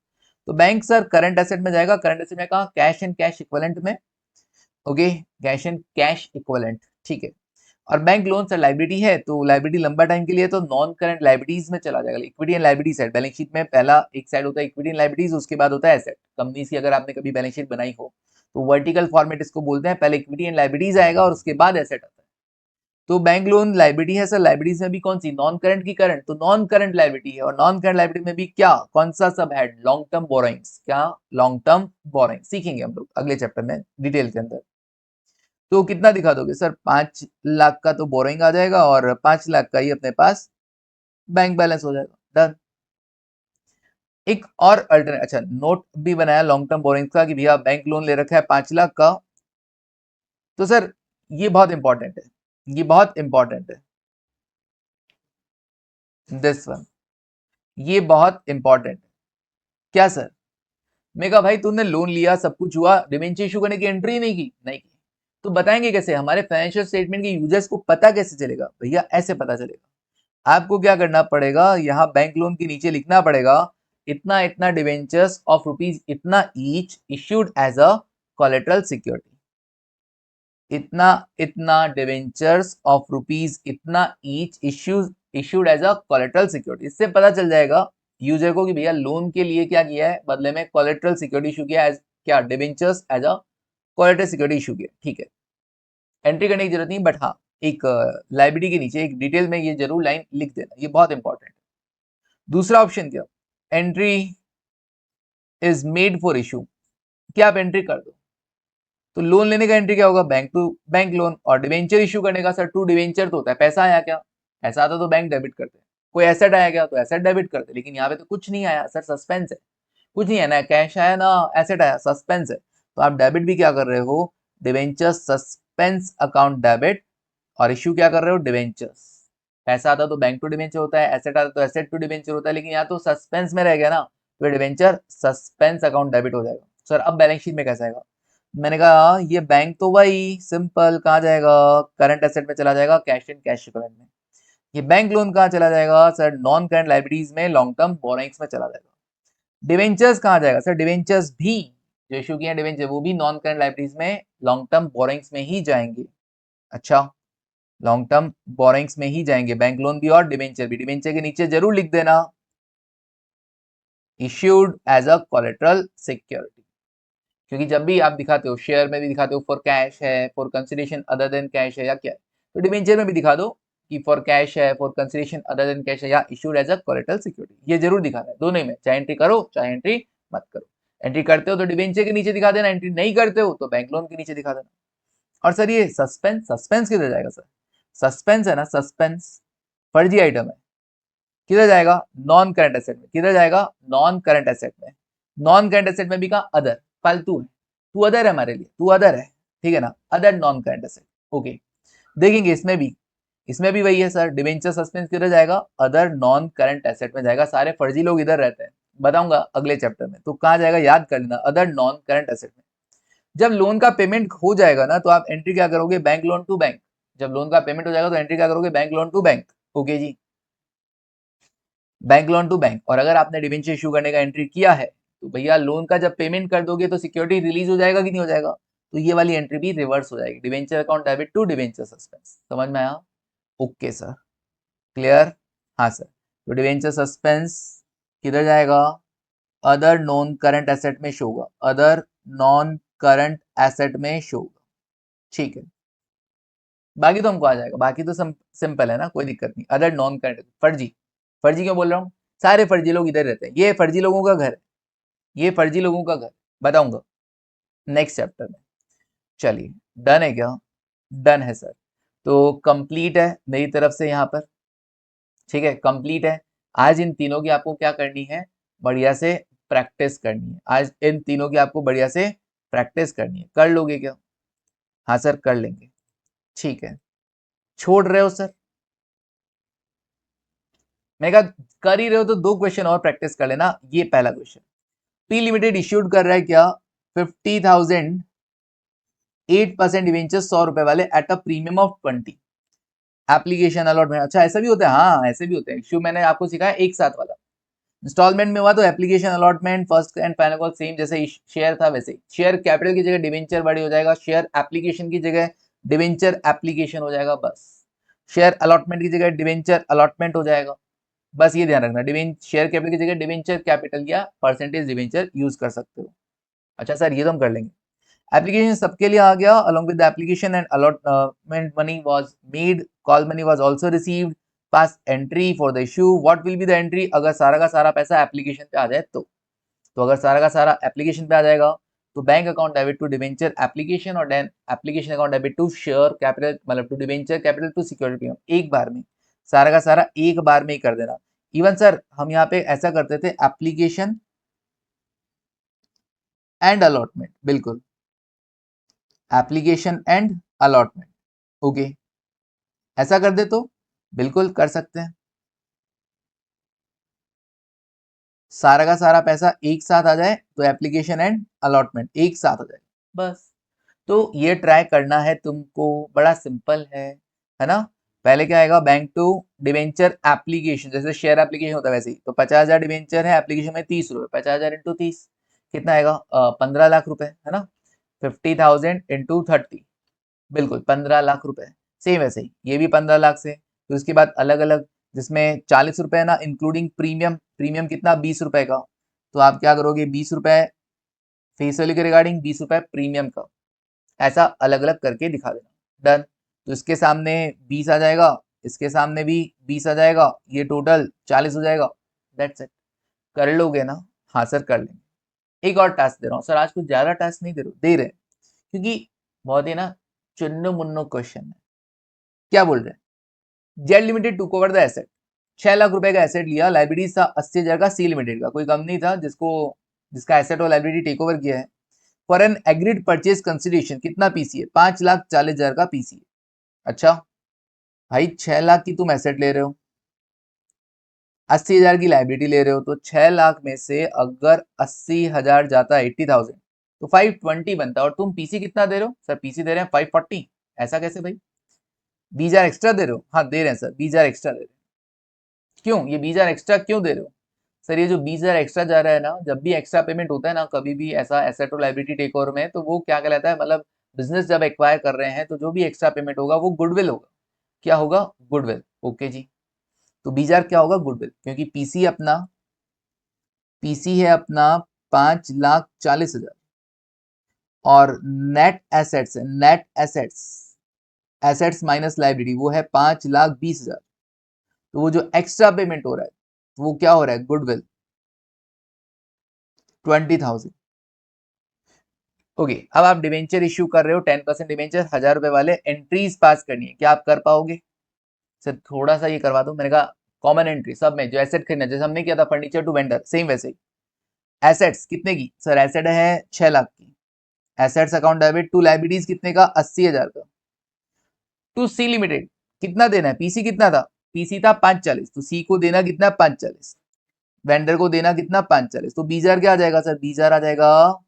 तो बैंक सर करंट एसेट में जाएगा, करंट एसेट में कहा कैश एंड कैश इक्वलेंट में, okay, cash and cash equivalent, ठीक है। और बैंक लोन सर लाइबिलिटी है, तो लाइबिलिटी लंबा टाइम के लिए तो नॉन करंट लाइबिलिटीज में चला जाएगा। Equity and liability side, balance sheet में पहला एक साइड होता है इक्विटी एंड लाइबिलिटीज, उसके बाद होता है एसेट। कंपनी की अगर आपने कभी बैलेंस शीट बनाई हो तो वर्टिकल फॉर्मेट इसको बोलते हैं, पहले इक्विटी एंड लाइबिलिटीज आएगा और उसके बाद एसेट आता है। तो बैंक लोन लाइबिलिटी है सर, लाइबिलिटीज में भी कौन सी, नॉन करंट की करंट, तो नॉन करंट लाइबिलिटी है, और नॉन करंट लाइबिलिटी में भी क्या, कौन सा सब हेड, लॉन्ग टर्म बोरोइंग्स, क्या लॉन्ग टर्म बोरोइंग, सीखेंगे हम लोग अगले चैप्टर में डिटेल के अंदर। तो कितना दिखा दोगे सर, 5 लाख का तो बोरोइंग आ जाएगा और 5 लाख का ही अपने पास बैंक बैलेंस हो जाएगा, डन। एक और अल्टरनेट, अच्छा नोट भी बनाया लॉन्ग टर्म बोरोइंग का कि भैया बैंक लोन ले रखा है 5 लाख का। तो सर ये बहुत इंपॉर्टेंट है, ये बहुत इंपॉर्टेंट है, दिस वन, ये बहुत इंपॉर्टेंट है। क्या सर, मैं कहा भाई तूने लोन लिया, सब कुछ हुआ, डिवेंचर इशू करने की एंट्री नहीं की, नहीं की, तो बताएंगे कैसे, हमारे फाइनेंशियल स्टेटमेंट के यूजर्स को पता कैसे चलेगा, भैया ऐसे पता चलेगा। आपको क्या करना पड़ेगा, यहाँ बैंक लोन के नीचे लिखना पड़ेगा, इतना इतना डिवेंचर्स ऑफ रुपीज इतना each issued as a collateral security, इतना इतना डिवेंचर्स ऑफ रुपीज इतना each issued as a collateral security. इससे पता चल जाएगा यूजर को कि भैया लोन के लिए क्या किया है, बदले में कोलेटरल सिक्योरिटी इशू किया एज क्या, debentures as a collateral security issue किया, ठीक है। एंट्री करने की जरूरत नहीं, बट हाँ एक लाइबिलिटी के नीचे एक डिटेल में ये जरूर लाइन लिख देना, ये बहुत इंपॉर्टेंट है। दूसरा ऑप्शन क्या, entry is made for issue, क्या आप एंट्री कर दो, तो लोन लेने का एंट्री क्या होगा, बैंक टू बैंक लोन। और डिवेंचर इशू करने का सर टू डिवेंचर तो होता है पैसा आया क्या, ऐसा आता तो बैंक डेबिट करते हैं, कोई एसेट आया क्या तो एसेट डेबिट करते, लेकिन यहाँ पे तो कुछ नहीं आया सर, सस्पेंस है, कुछ नहीं है, ना कैश आया ना एसेट आया, सस्पेंस है। तो आप डेबिट भी क्या कर रहे हो, डिवेंचर सस्पेंस अकाउंट डेबिट, और इश्यू क्या कर रहे हो, डिवेंचर्स। पैसा आता तो बैंक टू डिवेंचर होता है, एसेट आता तो एसेट टू डिवेंचर होता है, लेकिन यहाँ तो सस्पेंस में रह गया ना, तो डिवेंचर सस्पेंस अकाउंट डेबिट हो जाएगा। सर अब बैलेंस शीट में कैसा आएगा, मैंने कहा ये बैंक तो वही सिंपल, कहाँ जाएगा, करंट एसेट में चला जाएगा, कैश एंड कैश इक्विवेलेंट में। ये बैंक लोन कहाँ चला जाएगा सर, नॉन करंट लाइबिलिटीज में, लॉन्ग टर्म बोरोइंग्स में चला जाएगा। डिवेंचर्स कहाँ जाएगा सर, डिवेंचर्स भी जो इशू किए डिवेंचर वो भी नॉन करंट लाइबिलिटीज में, लॉन्ग टर्म बोरोइंग्स में ही जाएंगे। अच्छा, लॉन्ग टर्म बोरोइंग्स में ही जाएंगे, बैंक लोन भी और डिवेंचर भी। डिवेंचर के नीचे जरूर लिख देना issued as a collateral security, क्योंकि जब भी आप दिखाते हो, शेयर में भी दिखाते हो फॉर कैश है, for consideration other than cash है या क्या है, तो डिवेंचर में भी दिखा दो कि फॉर कैश है, for consideration other than cash है, या issued as a collateral security, ये जरूर दिखाना है दोनों ही में, चाहे एंट्री करो चाहे एंट्री मत करो। एंट्री करते हो तो डिवेंचर के नीचे दिखा देना, एंट्री नहीं करते हो तो बैंक लोन के नीचे दिखा देना। और सर ये सस्पेंस, सस्पेंस किधर जाएगा सर, सस्पेंस है ना, सस्पेंस फर्जी आइटम है, किधर जाएगा, नॉन करंट एसेट में। किधर जाएगा, नॉन करंट एसेट में। नॉन करंट एसेट में भी कहा अदर, फालतू है, तू अदर है हमारे लिए, तू अदर है, ठीक है ना, other non current asset. Okay, देखेंगे इसमें भी वही है सर, डिवेंचर सस्पेंस किधर जाएगा, अदर नॉन करंट एसेट में जाएगा। सारे फर्जी लोग इधर रहते हैं, बताऊंगा अगले चैप्टर में, तो कहाँ जाएगा याद कर लेना, अदर नॉन करंट एसेट में। जब लोन का पेमेंट हो जाएगा ना, तो आप एंट्री क्या करोगे, बैंक लोन टू बैंक। जब लोन का पेमेंट हो जाएगा तो एंट्री क्या करोगे, bank loan to bank. Okay ji, bank loan to bank. और अगर आपने डिवेंचर इशू करने का एंट्री किया है, तो भैया लोन का जब पेमेंट कर दोगे तो सिक्योरिटी रिलीज हो जाएगा कि नहीं हो जाएगा, तो ये वाली एंट्री भी रिवर्स हो जाएगी, debenture account debit to debenture suspense. समझ में आया, ओके सर, क्लियर, हाँ सर। तो डिवेंचर सस्पेंस किधर जाएगा, अदर नॉन करंट एसेट में शो होगा, अदर नॉन करंट एसेट में शो होगा, ठीक है। बाकी तो हमको आ जाएगा, बाकी तो सिंपल है ना, कोई दिक्कत नहीं। अदर नॉन करंट, फर्जी, फर्जी क्यों बोल रहा हूँ, सारे फर्जी लोग इधर रहते हैं, ये फर्जी लोगों का घर है, ये फर्जी लोगों का घर, बताऊंगा नेक्स्ट चैप्टर में। चलिए, डन है क्या, डन है सर। तो कंप्लीट है मेरी तरफ से यहाँ पर, ठीक है, कंप्लीट है। आज इन तीनों की आपको क्या करनी है, बढ़िया से प्रैक्टिस करनी है। आज इन तीनों की आपको बढ़िया से प्रैक्टिस करनी है, कर लोगे क्या, हाँ सर कर लेंगे, ठीक है। छोड़ रहे हो सर, मैं कहा कर ही रहे हो तो दो क्वेश्चन और प्रैक्टिस कर लेना। ये पहला क्वेश्चन, पी लिमिटेड इश्यूड कर रहा है क्या, 50,000 8% डिवेंचर 100 रुपए वाले at a premium of 20, application allotment. अच्छा ऐसा भी होता है, हाँ ऐसे भी होते हैं इश्यू, मैंने आपको सिखाया एक साथ वाला। इंस्टॉलमेंट में हुआ तो application allotment first and final call same, जैसे शेयर था वैसे ही, शेयर कैपिटल की जगह डिवेंचर बड़ी हो जाएगा, शेयर एप्लीकेशन की जगह डिवेंचर एप्लीकेशन हो जाएगा, बस। शेयर अलॉटमेंट की जगह डिवेंचर अलॉटमेंट हो जाएगा, बस ये ध्यान रखना, शेयर कैपिटल की जगह डिवेंचर कैपिटल या परसेंटेज डिवेंचर यूज कर सकते हो। अच्छा सर ये तो हम कर लेंगे। एप्लीकेशन सबके लिए आ गया, along with the application and allotment money was made, call money was also received, pass entry for the issue, what will be the entry, अगर सारा का सारा पैसा एप्लीकेशन पे आ जाए तो अगर सारा का सारा एप्लीकेशन पे आ जाएगा तो bank account debit to debenture application, और then application account debit to share capital, मतलब to debenture capital to security, एक बार में सारा का सारा एक बार में ही कर देना। इवन सर हम यहाँ पे ऐसा करते थे, एप्लीकेशन एंड अलॉटमेंट, बिल्कुल एप्लीकेशन एंड अलॉटमेंट, ओके ऐसा कर दे तो बिल्कुल कर सकते हैं, सारा का सारा पैसा एक साथ आ जाए तो एप्लीकेशन एंड अलॉटमेंट एक साथ आ जाए, बस। तो ये ट्राई करना है तुमको, बड़ा सिंपल है ना। पहले क्या आएगा, बैंक टू डिवेंचर एप्लीकेशन, जैसे शेयर एप्लीकेशन होता है वैसे ही, तो 50,000 डिवेंचर है, एप्लीकेशन में 30 रुपए, 50,000 इंटू 30 कितना आएगा, 15 लाख रुपए, है ना। 50,000 इंटू 30, बिल्कुल 15 लाख रुपए, सेम वैसे ही ये भी 15 लाख से। तो उसके बाद अलग अलग, जिसमें 40 रुपए है ना इंक्लूडिंग प्रीमियम, प्रीमियम कितना 20 रुपए का, तो आप क्या करोगे, 20 रुपए फेस वैल्यू के रिगार्डिंग, 20 रुपए प्रीमियम का, ऐसा अलग अलग करके दिखा देना, डन। तो इसके सामने 20 आ जाएगा, इसके सामने भी 20 आ जाएगा, ये टोटल 40 हो जाएगा, दैट्स इट। कर लोगे ना, हाँ सर कर लेंगे। एक और टास्क दे रहा हूँ सर, आज कुछ ज्यादा टास्क नहीं दे रहे, क्योंकि बहुत ही ना चुन्नो मुन्नो क्वेश्चन है। क्या बोल रहे हैं, Z limited to cover the asset, 6 lakh रुपए का एसेट लिया, लाइबिलिटीज था 80,000 का, सी लिमिटेड का कोई कंपनी था जिसका एसेट और लाइबिलिटी टेक ओवर किया है। For an agreed purchase consideration कितना पीसी है, 5,40,000 का पीसी है। अच्छा भाई 6 लाख की तुम एसेट ले रहे हो, 80,000 की लाइबिलिटी ले रहे हो, तो 6 लाख में से अगर 80,000 जाता है 80,000 तो 520 बनता है, और तुम पीसी कितना दे रहे हो सर, पीसी दे रहे हैं 540, ऐसा कैसे भाई, 20,000 एक्स्ट्रा दे रहे हो, हाँ दे रहे हैं सर 20,000 एक्स्ट्रा दे रहे हैं। क्यों ये 20,000 एक्स्ट्रा क्यों दे रहे हो सर, ये जो 20,000 एक्स्ट्रा जा रहा है ना, जब भी एक्स्ट्रा पेमेंट होता है ना कभी भी ऐसा एसेट और लाइबिलिटी टेक ओवर में, तो वो क्या कहलाता है, मतलब बिजनेस जब एक्वायर कर रहे हैं तो जो भी एक्स्ट्रा पेमेंट होगा वो गुडविल होगा। क्या होगा, गुडविल। ओके जी, तो 20,000 क्या होगा, गुडविल, क्योंकि पीसी है अपना 5,40,000 और नेट एसेट्स माइनस लाइबिलिटी वो है 5,20,000, तो वो जो एक्स्ट्रा पेमेंट हो रहा है वो क्या हो रहा है, गुडविल 20,000। ओके, अब आप डिवेंचर इश्यू कर रहे हो 10% डिवेंचर, 1,000 रुपए वाले, एंट्रीज पास करनी है, क्या आप कर पाओगे सर, थोड़ा सा ये करवा दो। मैंने कहा कॉमन एंट्री सब में जो एसेट खरीदना, जैसे हमने किया था फर्नीचर टू वेंडर, सेम वैसे ही। एसेट्स कितने की सर, एसेट है 6 लाख की, assets account debit to liabilities कितने का, 80,000 का, टू सी लिमिटेड कितना देना है, पीसी कितना था, पीसी था 540, तो सी को देना कितना 540, वेंडर को देना कितना 540, तो 20,000 क्या आ जाएगा सर, 20,000 आ जाएगा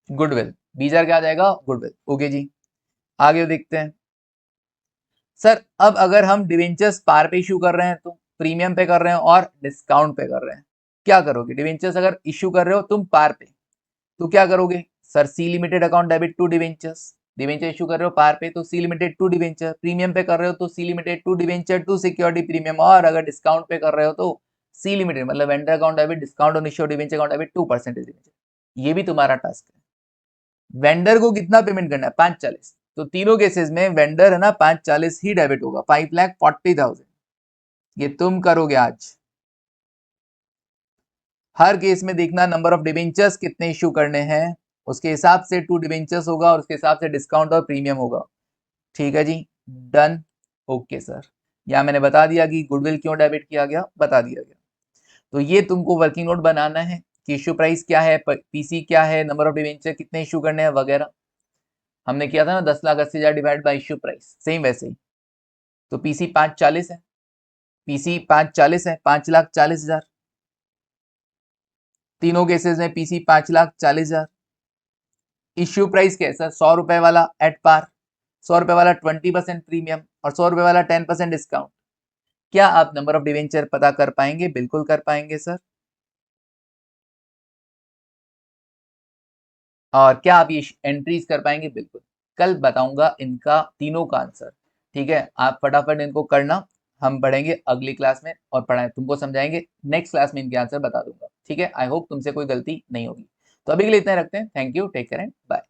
गुडविल, 20,000 क्या आ जाएगा, गुडविल। ओके जी, आगे देखते हैं। सर अब अगर हम डिवेंचर्स पार पे इशू कर रहे हैं, तो प्रीमियम पे कर रहे हैं और डिस्काउंट पे कर रहे हैं, क्या करोगे, डिवेंचर्स अगर इशू कर रहे हो तुम पार पे, तो क्या करोगे sir, C limited account debit to debentures, debenture issue कर रहे हो पार पे तो C limited to debenture, premium पे कर रहे हो तो C limited to debenture to security premium, और अगर डिस्काउंट पे कर रहे हो तो सी लिमिटेड मतलब vendor account debit discount on issue debenture account debit 2% debenture. ये भी तुम्हारा टास्क है। वेंडर को कितना पेमेंट करना है, 540, तो तीनों केसेस में वेंडर है ना 540 ही डेबिट होगा, 5,40,000, ये तुम करोगे आज। हर केस में देखना नंबर ऑफ डिवेंचर्स कितने इश्यू करने हैं, उसके हिसाब से 2 डिवेंचर्स होगा और उसके हिसाब से डिस्काउंट और प्रीमियम होगा। ठीक है जी, डन। ओके सर, यहाँ मैंने बता दिया कि गुडविल क्यों डेबिट किया गया, बता दिया गया। तो ये तुमको वर्किंग नोट बनाना है कि इश्यू प्राइस क्या है, पीसी क्या है, नंबर ऑफ डिवेंचर कितने इश्यू करने हैं वगैरह। हमने किया था ना 10,80,000 divide by issue price, same वैसे ही। तो पीसी 540 है, पीसी 540 है, 5,40,000, तीनों केसेस में पीसी 5,40,000। इश्यू प्राइस कैसा, 100 रुपए वाला एट पार, 100 रुपए वाला 20% प्रीमियम और 100 रुपए वाला 10% डिस्काउंट। क्या आप नंबर ऑफ डिवेंचर पता कर पाएंगे, बिल्कुल कर पाएंगे सर। और क्या आप ये एंट्रीज कर पाएंगे, बिल्कुल। कल बताऊंगा इनका तीनों का आंसर, ठीक है, आप फटाफट इनको करना, हम पढ़ेंगे अगली क्लास में और पढ़ाएं तुमको समझाएंगे, नेक्स्ट क्लास में इनके आंसर बता दूंगा, ठीक है। आई होप तुमसे कोई गलती नहीं होगी। तो अभी के लिए इतना रखते हैं, thank you, take care and bye.